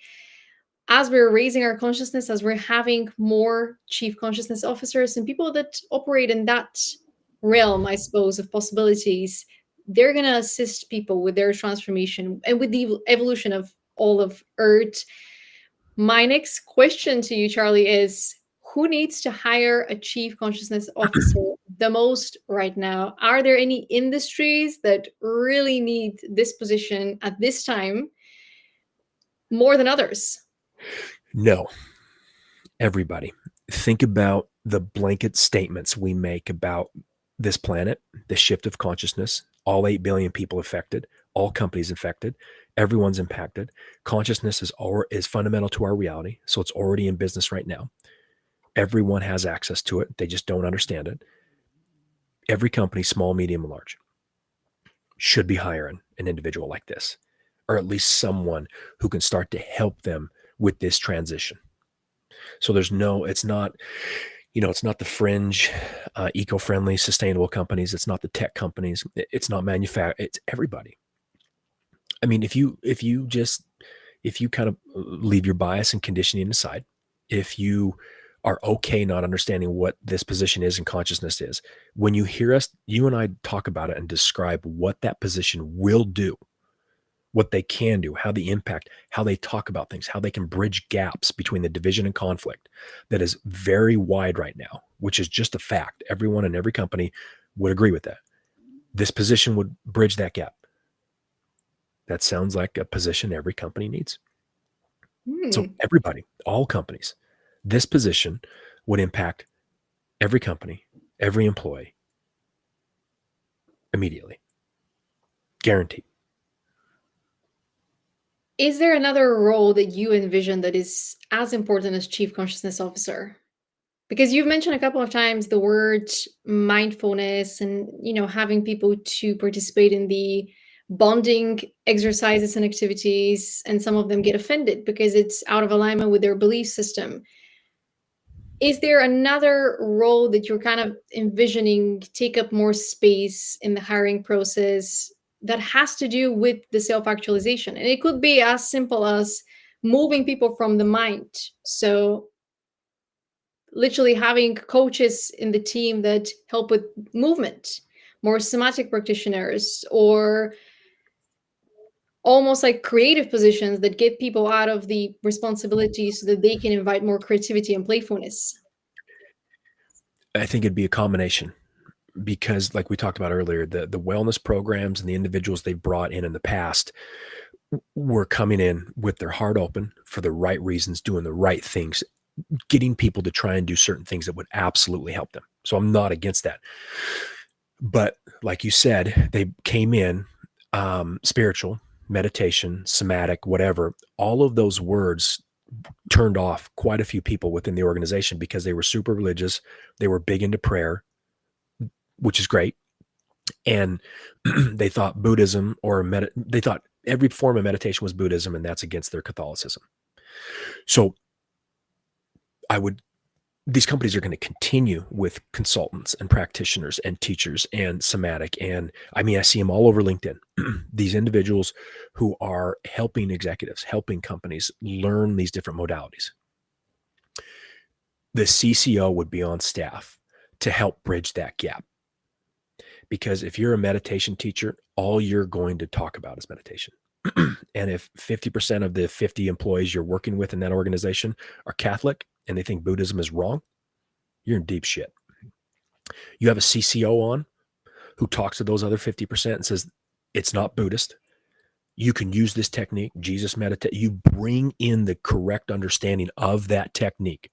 as we're raising our consciousness, as we're having more chief consciousness officers and people that operate in that realm, I suppose, of possibilities, they're going to assist people with their transformation and with the evolution of all of Earth. My next question to you, Charlie, is who needs to hire a chief consciousness officer the most right now? Are there any industries that really need this position at this time more than others? No, everybody. Think about the blanket statements we make about this planet, the shift of consciousness, all 8 billion people affected, all companies affected, everyone's impacted. Consciousness is fundamental to our reality. So it's already in business right now. Everyone has access to it. They just don't understand it. Every company, small, medium, and large, should be hiring an individual like this, or at least someone who can start to help them with this transition. So it's not the fringe, eco-friendly, sustainable companies. It's not the tech companies. It's not manufacturing. It's everybody. I mean, if you kind of leave your bias and conditioning aside, if you are okay not understanding what this position is and consciousness is, when you hear us, you and I talk about it and describe what that position will do, what they can do, how they impact, how they talk about things, how they can bridge gaps between the division and conflict that is very wide right now, which is just a fact. Everyone in every company would agree with that. This position would bridge that gap. That sounds like a position every company needs. So Hmm. everybody, all companies, this position would impact every company, every employee immediately. Guaranteed. Is there another role that you envision that is as important as chief consciousness officer? Because you've mentioned a couple of times the word mindfulness and, having people to participate in the bonding exercises and activities, and some of them get offended because it's out of alignment with their belief system. Is there another role that you're kind of envisioning take up more space in the hiring process that has to do with the self-actualization? And it could be as simple as moving people from the mind. So literally having coaches in the team that help with movement, more somatic practitioners, or almost like creative positions that get people out of the responsibility so that they can invite more creativity and playfulness. I think it'd be a combination. because like we talked about earlier, the wellness programs and the individuals they brought in the past were coming in with their heart open for the right reasons, doing the right things, getting people to try and do certain things that would absolutely help them. So I'm not against that. But like you said, they came in spiritual, meditation, somatic, whatever. All of those words turned off quite a few people within the organization because they were super religious. They were big into prayer, which is great. And they thought Buddhism they thought every form of meditation was Buddhism, and that's against their Catholicism. So these companies are going to continue with consultants and practitioners and teachers and somatic. And I mean, I see them all over LinkedIn. These individuals who are helping executives, helping companies learn these different modalities. The CCO would be on staff to help bridge that gap. Because if you're a meditation teacher, all you're going to talk about is meditation. And if 50% of the 50 employees you're working with in that organization are Catholic and they think Buddhism is wrong, you're in deep shit. You have a CCO on who talks to those other 50% and says, it's not Buddhist. You can use this technique, Jesus meditate. You bring in the correct understanding of that technique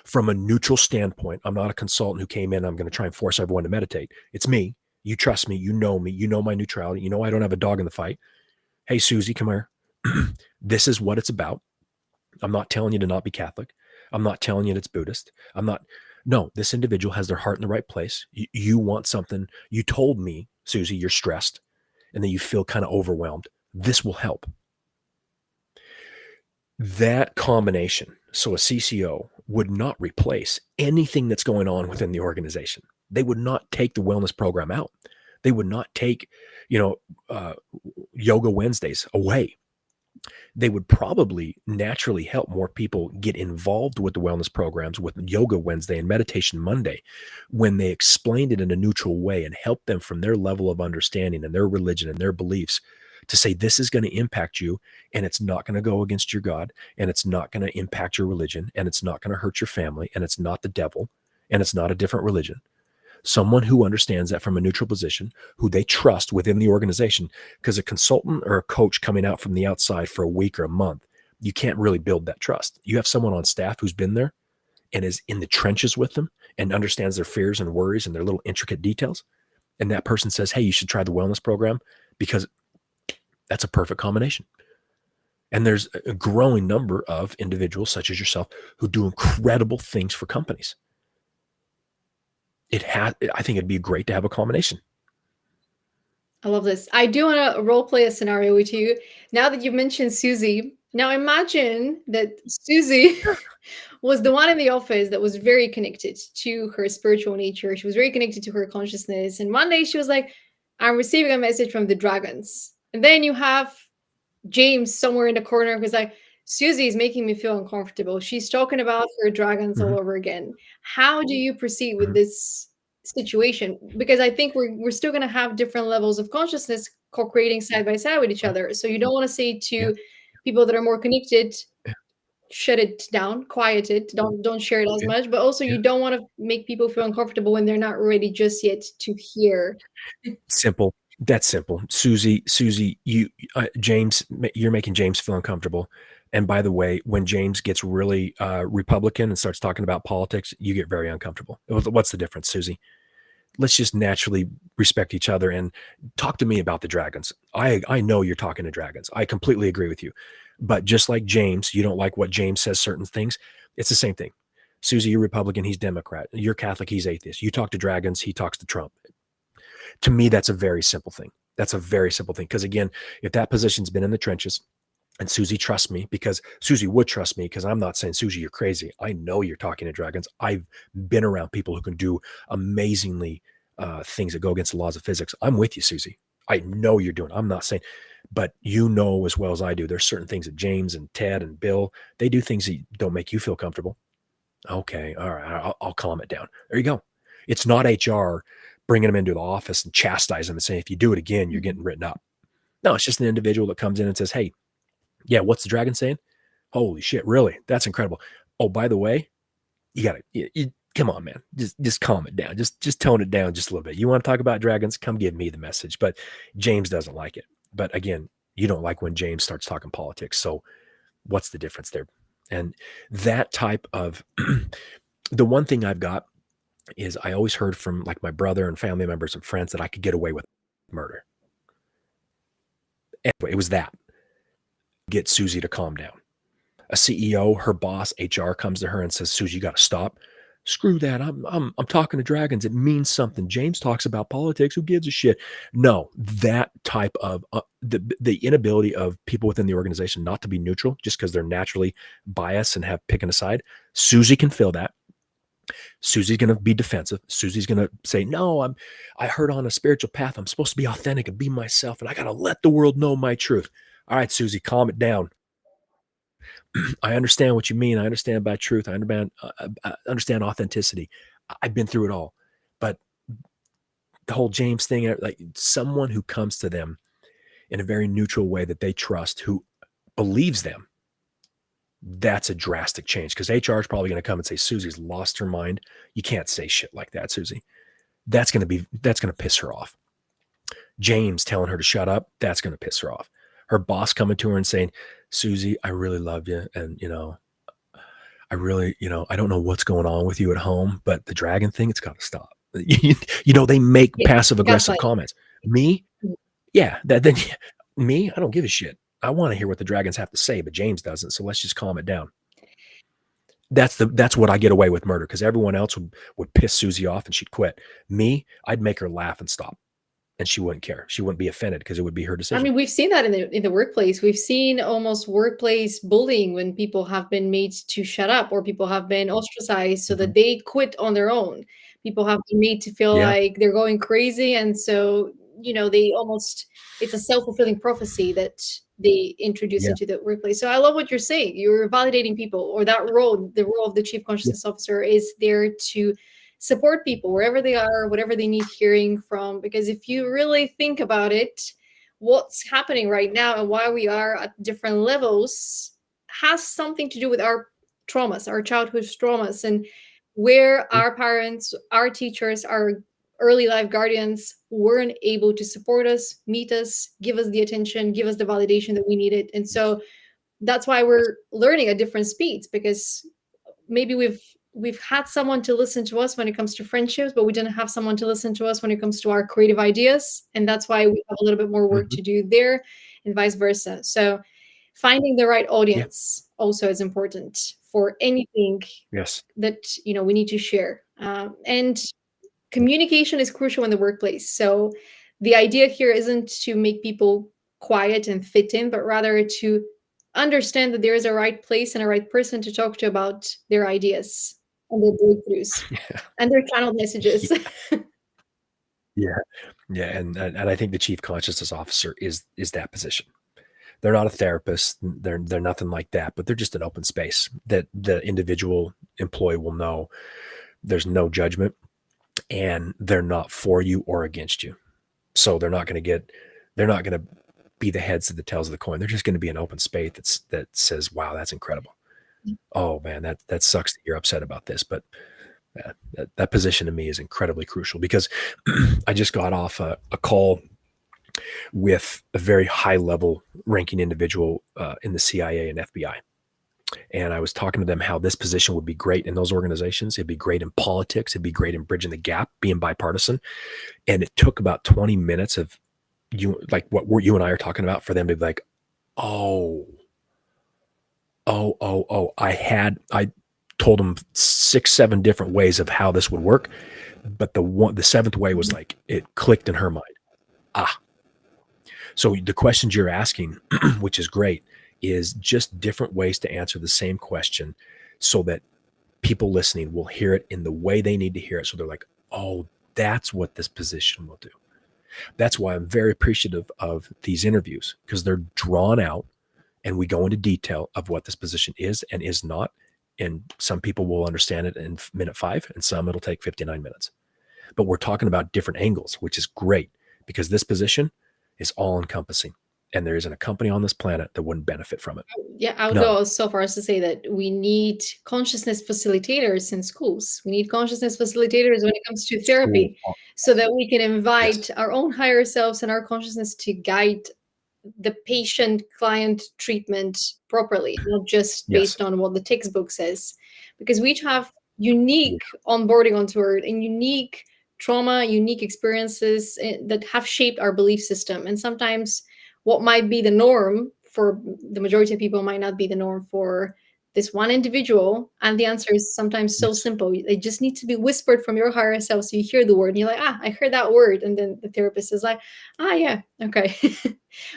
from a neutral standpoint. I'm not a consultant who came in, I'm going to try and force everyone to meditate. It's me. You trust me. You know my neutrality. You know I don't have a dog in the fight. Hey, Susie, come here. This is what it's about. I'm not telling you to not be Catholic. I'm not telling you it's Buddhist. No, this individual has their heart in the right place. You want something. You told me, Susie, you're stressed and then you feel kind of overwhelmed. This will help. That combination, so a CCO would not replace anything that's going on within the organization. They would not take the wellness program out. They would not take, yoga Wednesdays away. They would probably naturally help more people get involved with the wellness programs with Yoga Wednesday and Meditation Monday when they explained it in a neutral way and helped them from their level of understanding and their religion and their beliefs to say, this is going to impact you and it's not going to go against your God and it's not going to impact your religion and it's not going to hurt your family and it's not the devil and it's not a different religion. Someone who understands that from a neutral position, who they trust within the organization, because a consultant or a coach coming out from the outside for a week or a month, you can't really build that trust. You have someone on staff who's been there and is in the trenches with them and understands their fears and worries and their little intricate details. And that person says, hey, you should try the wellness program because that's a perfect combination. And there's a growing number of individuals such as yourself who do incredible things for companies. I think it'd be great to have a combination. I love this. I do want to role play a scenario with you. Now that you've mentioned Susie, now imagine that Susie was the one in the office that was very connected to her spiritual nature. She was very connected to her consciousness. And one day she was like, I'm receiving a message from the dragons. And then you have James somewhere in the corner who's like, Susie is making me feel uncomfortable. She's talking about her dragons all over again. How do you proceed with this situation? Because I think we're still going to have different levels of consciousness co-creating side by side with each other. So you don't want to say to people that are more connected, shut it down, quiet it, don't share it as much. But also you don't want to make people feel uncomfortable when they're not ready just yet to hear. Simple. That's simple. Susie, James, you're making James feel uncomfortable. And by the way, when James gets really Republican and starts talking about politics, you get very uncomfortable. What's the difference, Susie? Let's just naturally respect each other and talk to me about the dragons. I know you're talking to dragons. I completely agree with you. But just like James, you don't like what James says certain things. It's the same thing. Susie, you're Republican. He's Democrat. You're Catholic. He's atheist. You talk to dragons. He talks to Trump. To me, that's a very simple thing. That's a very simple thing. Because again, if that position's been in the trenches and Susie trusts me, because Susie would trust me, because I'm not saying, Susie, you're crazy. I know you're talking to dragons. I've been around people who can do amazingly things that go against the laws of physics. I'm with you, Susie. I know you're doing. I'm not saying, but you know as well as I do, there's certain things that James and Ted and Bill, they do things that don't make you feel comfortable. Okay, all right, I'll calm it down. There you go. It's not HR bringing them into the office and chastising them and saying, if you do it again, you're getting written up. No, it's just an individual that comes in and says, hey, yeah, what's the dragon saying? Holy shit, really? That's incredible. Oh, by the way, you got come on, man, just calm it down. Just tone it down just a little bit. You want to talk about dragons? Come give me the message. But James doesn't like it. But again, you don't like when James starts talking politics. So what's the difference there? And that type of the one thing I've got is I always heard from like my brother and family members and friends that I could get away with murder. Anyway, it was that. Get Susie to calm down. A CEO, her boss, HR comes to her and says, Susie, you got to stop. Screw that. I'm talking to dragons. It means something. James talks about politics. Who gives a shit? No, that type of the inability of people within the organization not to be neutral just because they're naturally biased and have picking a side. Susie can feel that. Susie's going to be defensive. Susie's going to say, no, I heard on a spiritual path. I'm supposed to be authentic and be myself. And I got to let the world know my truth. All right, Susie, calm it down. I understand what you mean. I understand by truth. I understand authenticity. I've been through it all. But the whole James thing, like someone who comes to them in a very neutral way that they trust, who believes them, that's a drastic change. Because HR is probably going to come and say, Susie's lost her mind. You can't say shit like that, Susie. That's going to piss her off. James telling her to shut up, that's going to piss her off. Her boss coming to her and saying, Susie, I really love you. And, I really, I don't know what's going on with you at home, but the dragon thing, it's got to stop. They make passive aggressive comments. Me? Yeah. Me, I don't give a shit. I want to hear what the dragons have to say, but James doesn't. So let's just calm it down. That's what I get away with murder, because everyone else would piss Susie off and she'd quit. Me, I'd make her laugh and stop. And she wouldn't care. She wouldn't be offended because it would be her decision. I mean, we've seen that in the workplace. We've seen almost workplace bullying when people have been made to shut up or people have been ostracized so that they quit on their own. People have been made to feel like they're going crazy. And so, it's a self-fulfilling prophecy that they introduce into the workplace. So I love what you're saying. You're validating people, or that role, the role of the chief consciousness officer is there to support people wherever they are, whatever they need hearing from. Because if you really think about it, what's happening right now and why we are at different levels has something to do with our traumas, our childhood traumas, and where our parents, our teachers, our early life guardians weren't able to support us, meet us, give us the attention, give us the validation that we needed. And so that's why we're learning at different speeds, because maybe we've had someone to listen to us when it comes to friendships, but we didn't have someone to listen to us when it comes to our creative ideas. And that's why we have a little bit more work to do there, and vice versa. So finding the right audience also is important for anything that, we need to share. And communication is crucial in the workplace. So the idea here isn't to make people quiet and fit in, but rather to understand that there is a right place and a right person to talk to about their ideas and their breakthroughs and their channeled messages. And I think the chief consciousness officer is that position. They're not a therapist. They're nothing like that, but they're just an open space that the individual employee will know there's no judgment, and they're not for you or against you. So they're not going to be the heads of the tails of the coin. They're just going to be an open space that says, wow, that's incredible. Oh man, that sucks that you're upset about this. But that position to me is incredibly crucial, because I just got off a call with a very high level ranking individual in the CIA and FBI. And I was talking to them how this position would be great in those organizations. It'd be great in politics. It'd be great in bridging the gap, being bipartisan. And it took about 20 minutes of what you and I are talking about for them to be like, I told them 6-7 different ways of how this would work. But the seventh way was like, it clicked in her mind. So the questions you're asking, which is great, is just different ways to answer the same question so that people listening will hear it in the way they need to hear it. So they're like, oh, that's what this position will do. That's why I'm very appreciative of these interviews, because they're drawn out and we go into detail of what this position is and is not. And some people will understand it in minute 5, and some it'll take 59 minutes. But we're talking about different angles, which is great, because this position is all encompassing. and there isn't a company on this planet that wouldn't benefit from it. Yeah, I would None. go so far as to say that we need consciousness facilitators in schools. We need consciousness facilitators when it comes to Schools. therapy, so that we can Yes. invite our own higher selves and our consciousness to guide the patient client treatment properly, not just Yes. based on what the textbook says. Because we each have Yeah. unique onboarding onto it and unique trauma, unique experiences that have shaped our belief system. And sometimes what might be the norm for the majority of people might not be the norm for this one individual. And the answer is sometimes so Yes. simple. They just need to be whispered from your higher self. So you hear the word and you're like, ah, I heard that word. And then the therapist is like, ah, yeah, okay.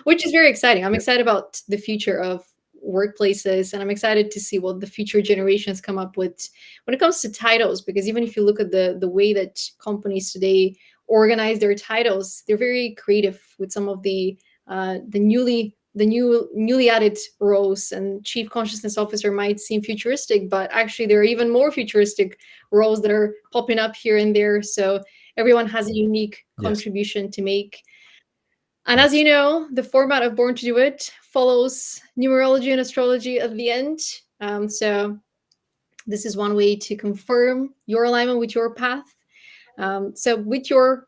Which is very exciting. I'm Yep. excited about the future of workplaces, and I'm excited to see what the future generations come up with when it comes to titles. Because even if you look at the way that companies today organize their titles, they're very creative with some of the newly added roles. And chief consciousness officer might seem futuristic, but actually there are even more futuristic roles that are popping up here and there. So everyone has a unique Yes. contribution to make. And as you Yes. know, the format of Born to Do It follows numerology and astrology at the end. So this is one way to confirm your alignment with your path. So with your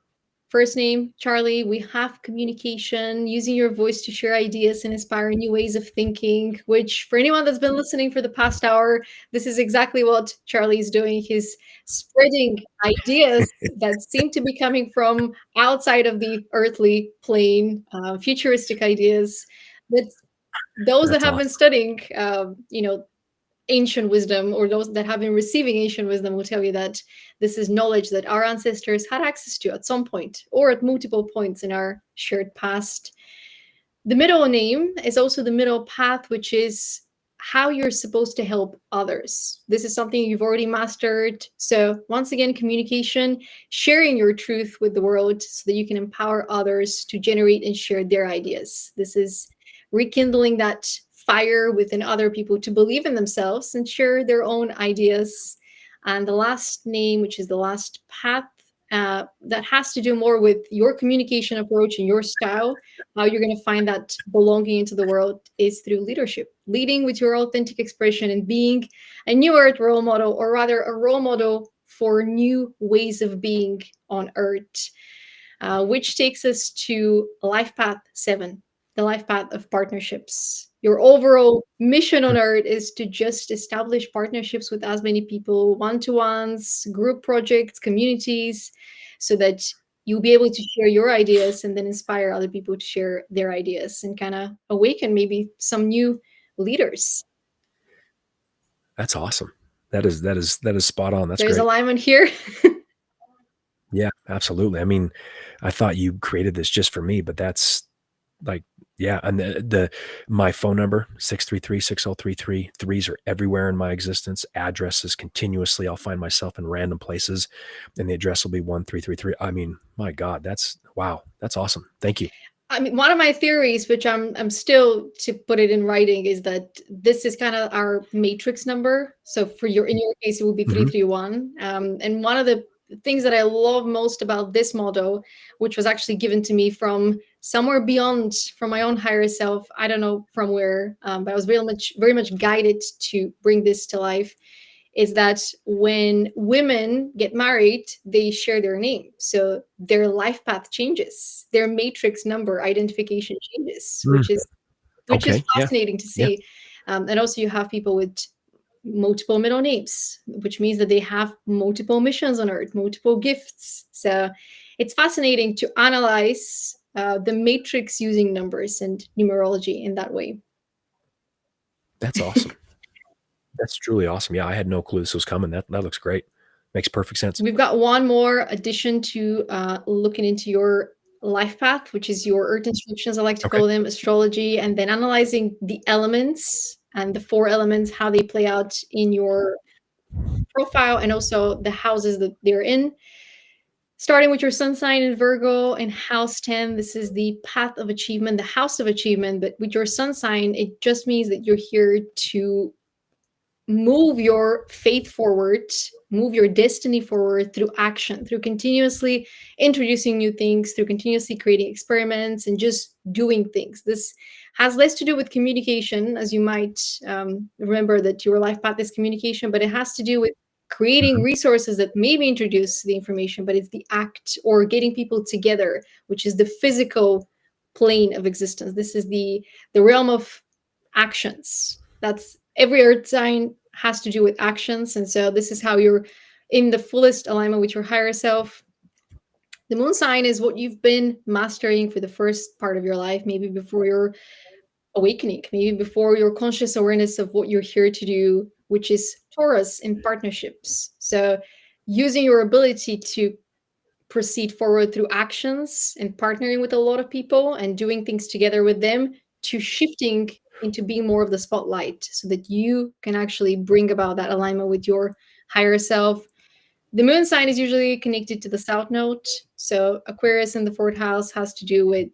first name, Charlie, we have communication, using your voice to share ideas and inspire new ways of thinking, which for anyone that's been listening for the past hour, this is exactly what Charlie is doing. He's spreading ideas that seem to be coming from outside of the earthly plane, futuristic ideas that those that That's have been awesome. studying, ancient wisdom, or those that have been receiving ancient wisdom, will tell you that this is knowledge that our ancestors had access to at some point or at multiple points in our shared past. The middle name is also the middle path, which is how you're supposed to help others. This is something you've already mastered. So, once again, communication, sharing your truth with the world so that you can empower others to generate and share their ideas. This is rekindling that fire within other people to believe in themselves and share their own ideas. And the last name, which is the last path, that has to do more with your communication approach and your style. How you're going to find that belonging into the world is through leadership, leading with your authentic expression and being a new earth role model, or rather a role model for new ways of being on earth. Which takes us to life path 7, the life path of partnerships. Your overall mission on earth is to just establish partnerships with as many people, one to ones, group projects, communities, so that you'll be able to share your ideas and then inspire other people to share their ideas and kind of awaken maybe some new leaders. That's awesome. That is spot on. That's There's great. alignment here. Yeah, absolutely. I mean, I thought you created this just for me, but that's like, yeah. And the my phone number, 633-6033, threes are everywhere in my existence. Addresses continuously. I'll find myself in random places and the address will be 1333. I mean, my God, that's wow. That's awesome. Thank you. I mean, one of my theories, which I'm still to put it in writing, is that this is kind of our matrix number. So for your in your case, it would be Mhm. 331. And one of the things that I love most about this model, which was actually given to me from somewhere beyond, from my own higher self, I don't know from where, but I was very much guided to bring this to life, is that when women get married, they share their name. So their life path changes, their matrix number identification changes, Mm. which is Okay. Yeah. fascinating to Yeah. see. And also you have people with multiple middle names, which means that they have multiple missions on earth, multiple gifts. So it's fascinating to analyze the matrix using numbers and numerology in that way. That's awesome. That's truly awesome. Yeah, I had no clue this was coming. That looks great. Makes perfect sense. We've got one more addition to looking into your life path, which is your earth instructions, I like to Okay. call them, astrology, and then analyzing the elements and the 4 elements, how they play out in your profile, and also the houses that they're in. Starting with your sun sign in Virgo and house 10, this is the path of achievement, the house of achievement. But with your sun sign, it just means that you're here to move your faith forward, move your destiny forward through action, through continuously introducing new things, through continuously creating experiments and just doing things. This has less to do with communication, as you might remember that your life path is communication, but it has to do with creating Mhm. resources that maybe introduce the information, but it's the act or getting people together, which is the physical plane of existence. This is the realm of actions. That's every earth sign has to do with actions. And so this is how you're in the fullest alignment with your higher self. The moon sign is what you've been mastering for the first part of your life, maybe before your awakening, maybe before your conscious awareness of what you're here to do, which is Taurus in partnerships. So using your ability to proceed forward through actions and partnering with a lot of people and doing things together with them to shifting into being more of the spotlight so that you can actually bring about that alignment with your higher self. The moon sign is usually connected to the south node. So Aquarius in the fourth house has to do with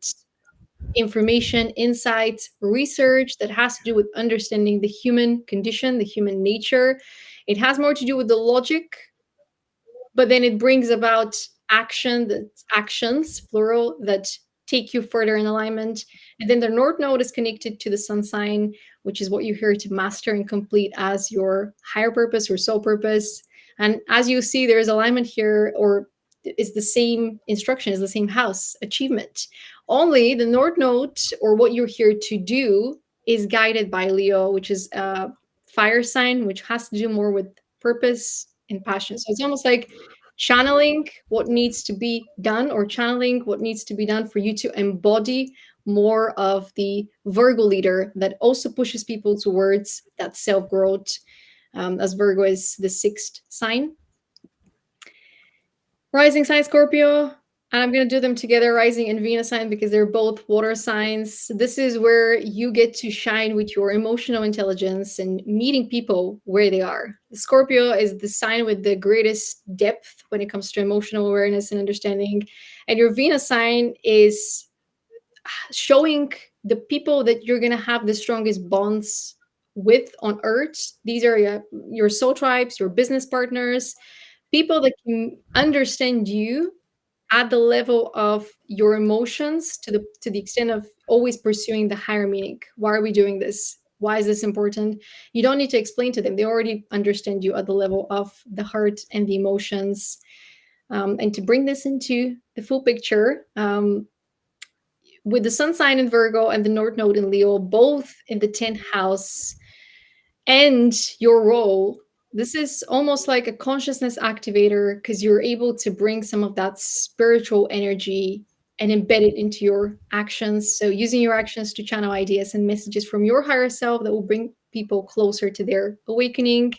information, insights, research that has to do with understanding the human condition, the human nature. It has more to do with the logic, but then it brings about actions plural that take you further in alignment. And then the north node is connected to the sun sign, which is what you're here to master and complete as your higher purpose or soul purpose. And as you see, there is alignment here, or is the same instruction, is the same house achievement. Only the north node, or what you're here to do, is guided by Leo, which is a fire sign, which has to do more with purpose and passion. So it's almost like channeling what needs to be done, or channeling what needs to be done for you to embody more of the Virgo leader that also pushes people towards that self growth, as Virgo is the sixth sign. Rising sign Scorpio. I'm going to do them together, Rising and Venus sign, because they're both water signs. This is where you get to shine with your emotional intelligence and meeting people where they are. Scorpio is the sign with the greatest depth when it comes to emotional awareness and understanding. And your Venus sign is showing the people that you're going to have the strongest bonds with on earth. These are your soul tribes, your business partners, people that can understand you at the level of your emotions, to the extent of always pursuing the higher meaning. Why are we doing this? Why is this important? You don't need to explain to them. They already understand you at the level of the heart and the emotions. And to bring this into the full picture, with the sun sign in Virgo and the North Node in Leo, both in the 10th house, and your role, this is almost like a consciousness activator, because you're able to bring some of that spiritual energy and embed it into your actions. So using your actions to channel ideas and messages from your higher self that will bring people closer to their awakening.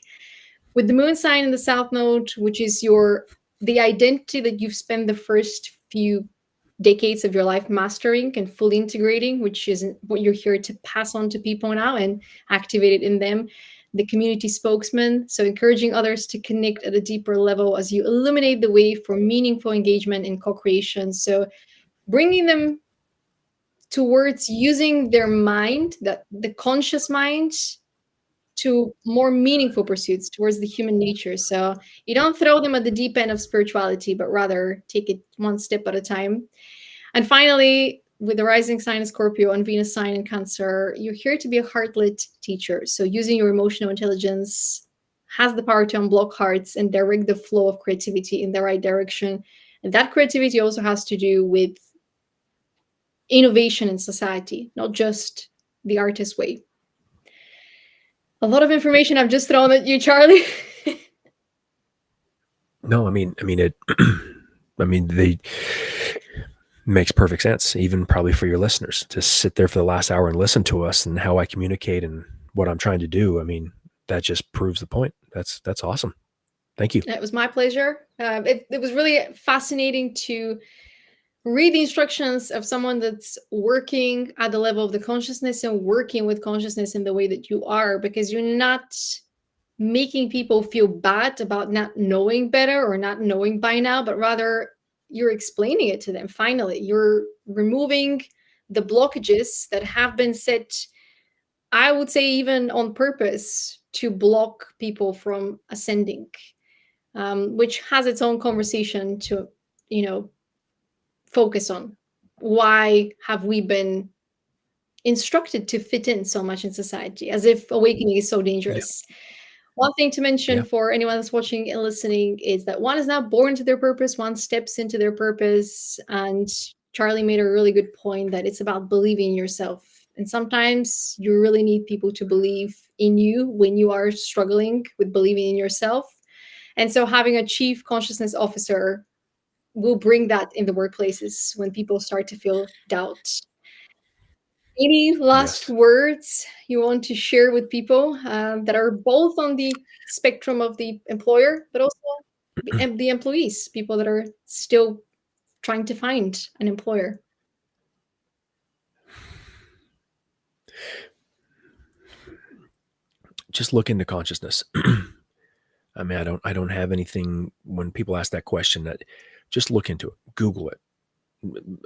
With the moon sign in the south node, which is your the identity that you've spent the first few decades of your life mastering and fully integrating, which is what you're here to pass on to people now and activate it in them. The community spokesman, so encouraging others to connect at a deeper level as you illuminate the way for meaningful engagement and co-creation. So bringing them towards using their mind, that the conscious mind, to more meaningful pursuits towards the human nature. So you don't throw them at the deep end of spirituality, but rather take it one step at a time. And finally, with the rising sign of Scorpio and Venus sign in Cancer, you're here to be a heart-lit teacher. So using your emotional intelligence has the power to unblock hearts and direct the flow of creativity in the right direction. And that creativity also has to do with innovation in society, not just the artist way. A lot of information I've just thrown at you, Charlie. No, it they makes perfect sense, even probably for your listeners to sit there for the last hour and listen to us and how I communicate and what I'm trying to do. I mean, that just proves the point. That's awesome. Thank you. It was my pleasure. It was really fascinating to read the instructions of someone that's working at the level of the consciousness and working with consciousness in the way that you are, because you're not making people feel bad about not knowing better or not knowing by now, but rather you're explaining it to them. Finally, you're removing the blockages that have been set, I would say, even on purpose, to block people from ascending, which has its own conversation to, you know, focus on. Why have we been instructed to fit in so much in society, as if awakening is so Yeah. dangerous? One thing to mention Yeah. for anyone that's watching and listening is that one is not born to their purpose, one steps into their purpose. And Charlie made a really good point that it's about believing in yourself. And sometimes you really need people to believe in you when you are struggling with believing in yourself. And so having a chief consciousness officer will bring that in the workplaces when people start to feel doubt. Any last Yes. words you want to share with people that are both on the spectrum of the employer, but also the employees, people that are still trying to find an employer? Just look into consciousness. I mean, I don't have anything when people ask that question. That just look into it, Google it,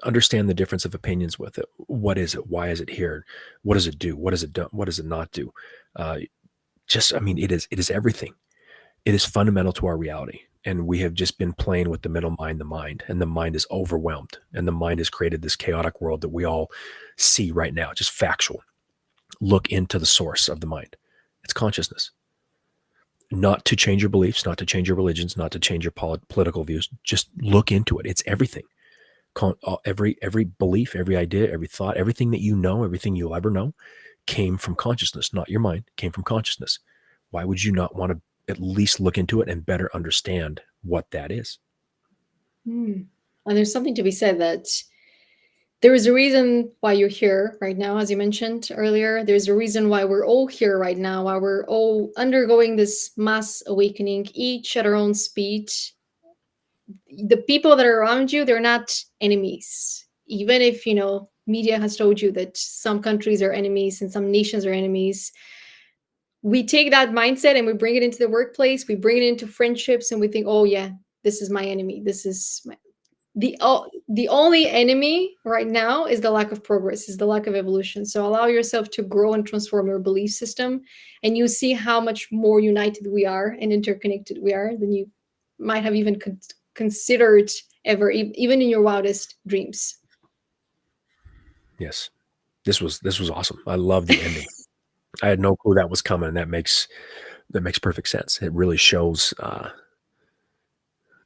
understand the difference of opinions with it. What is it? Why is it here? What does it do? What does it do? What does it not do? Uh, I mean, it is everything. It is fundamental to our reality. And we have just been playing with the middle mind, and the mind is overwhelmed. And the mind has created this chaotic world that we all see right now, just factual. Look into the source of the mind. It's consciousness. Not to change your beliefs, not to change your religions, not to change your political views. Just look into it. It's everything. Every belief, every idea, every thought, everything that you know, everything you'll ever know came from consciousness, not your mind, came from consciousness. Why would you not want to at least look into it and better understand what that is? Hmm. And there's something to be said that there is a reason why you're here right now, as you mentioned earlier. There's a reason why we're all here right now, why we're all undergoing this mass awakening, each at our own speed. The people that are around you, they're not enemies. Even if, you know, media has told you that some countries are enemies and some nations are enemies, we take that mindset and we bring it into the workplace, we bring it into friendships, and we think, oh yeah, this is my enemy. This is my, the only enemy right now is the lack of progress, is the lack of evolution. So allow yourself to grow and transform your belief system, and you see how much more united we are and interconnected we are than you might have even considered ever, even in your wildest dreams. Yes. This was awesome. I love the ending. I had no clue that was coming, and that makes perfect sense. It really shows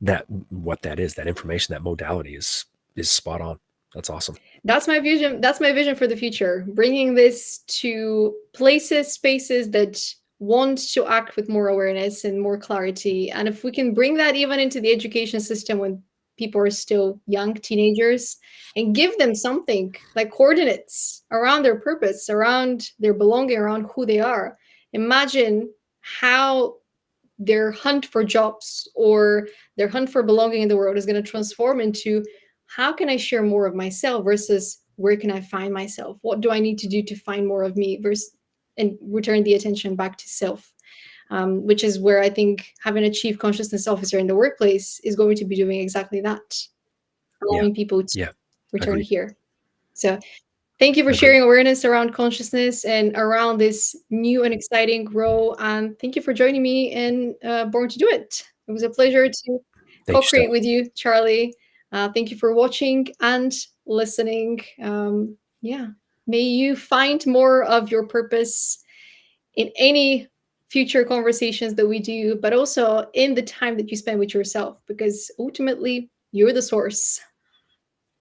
that what that is, that information, that modality is spot on. That's awesome. That's my vision. That's my vision for the future, bringing this to places, spaces that want to act with more awareness and more clarity. And if we can bring that even into the education system when people are still young teenagers, and give them something like coordinates around their purpose, around their belonging, around who they are, imagine how their hunt for jobs or their hunt for belonging in the world is going to transform into, how can I share more of myself versus where can I find myself? What do I need to do to find more of me versus, and return the attention back to self? Which is where I think having a chief consciousness officer in the workplace is going to be doing exactly that, Yeah. allowing people to Yeah. return Agreed. here. So thank you for Agreed. sharing awareness around consciousness and around this new and exciting role. And thank you for joining me in Born to Do It. It was a pleasure to Thank you, co-create Steph. with you, Charlie. Thank you for watching and listening. Yeah, may you find more of your purpose in any future conversations that we do, but also in the time that you spend with yourself, because ultimately you're the source.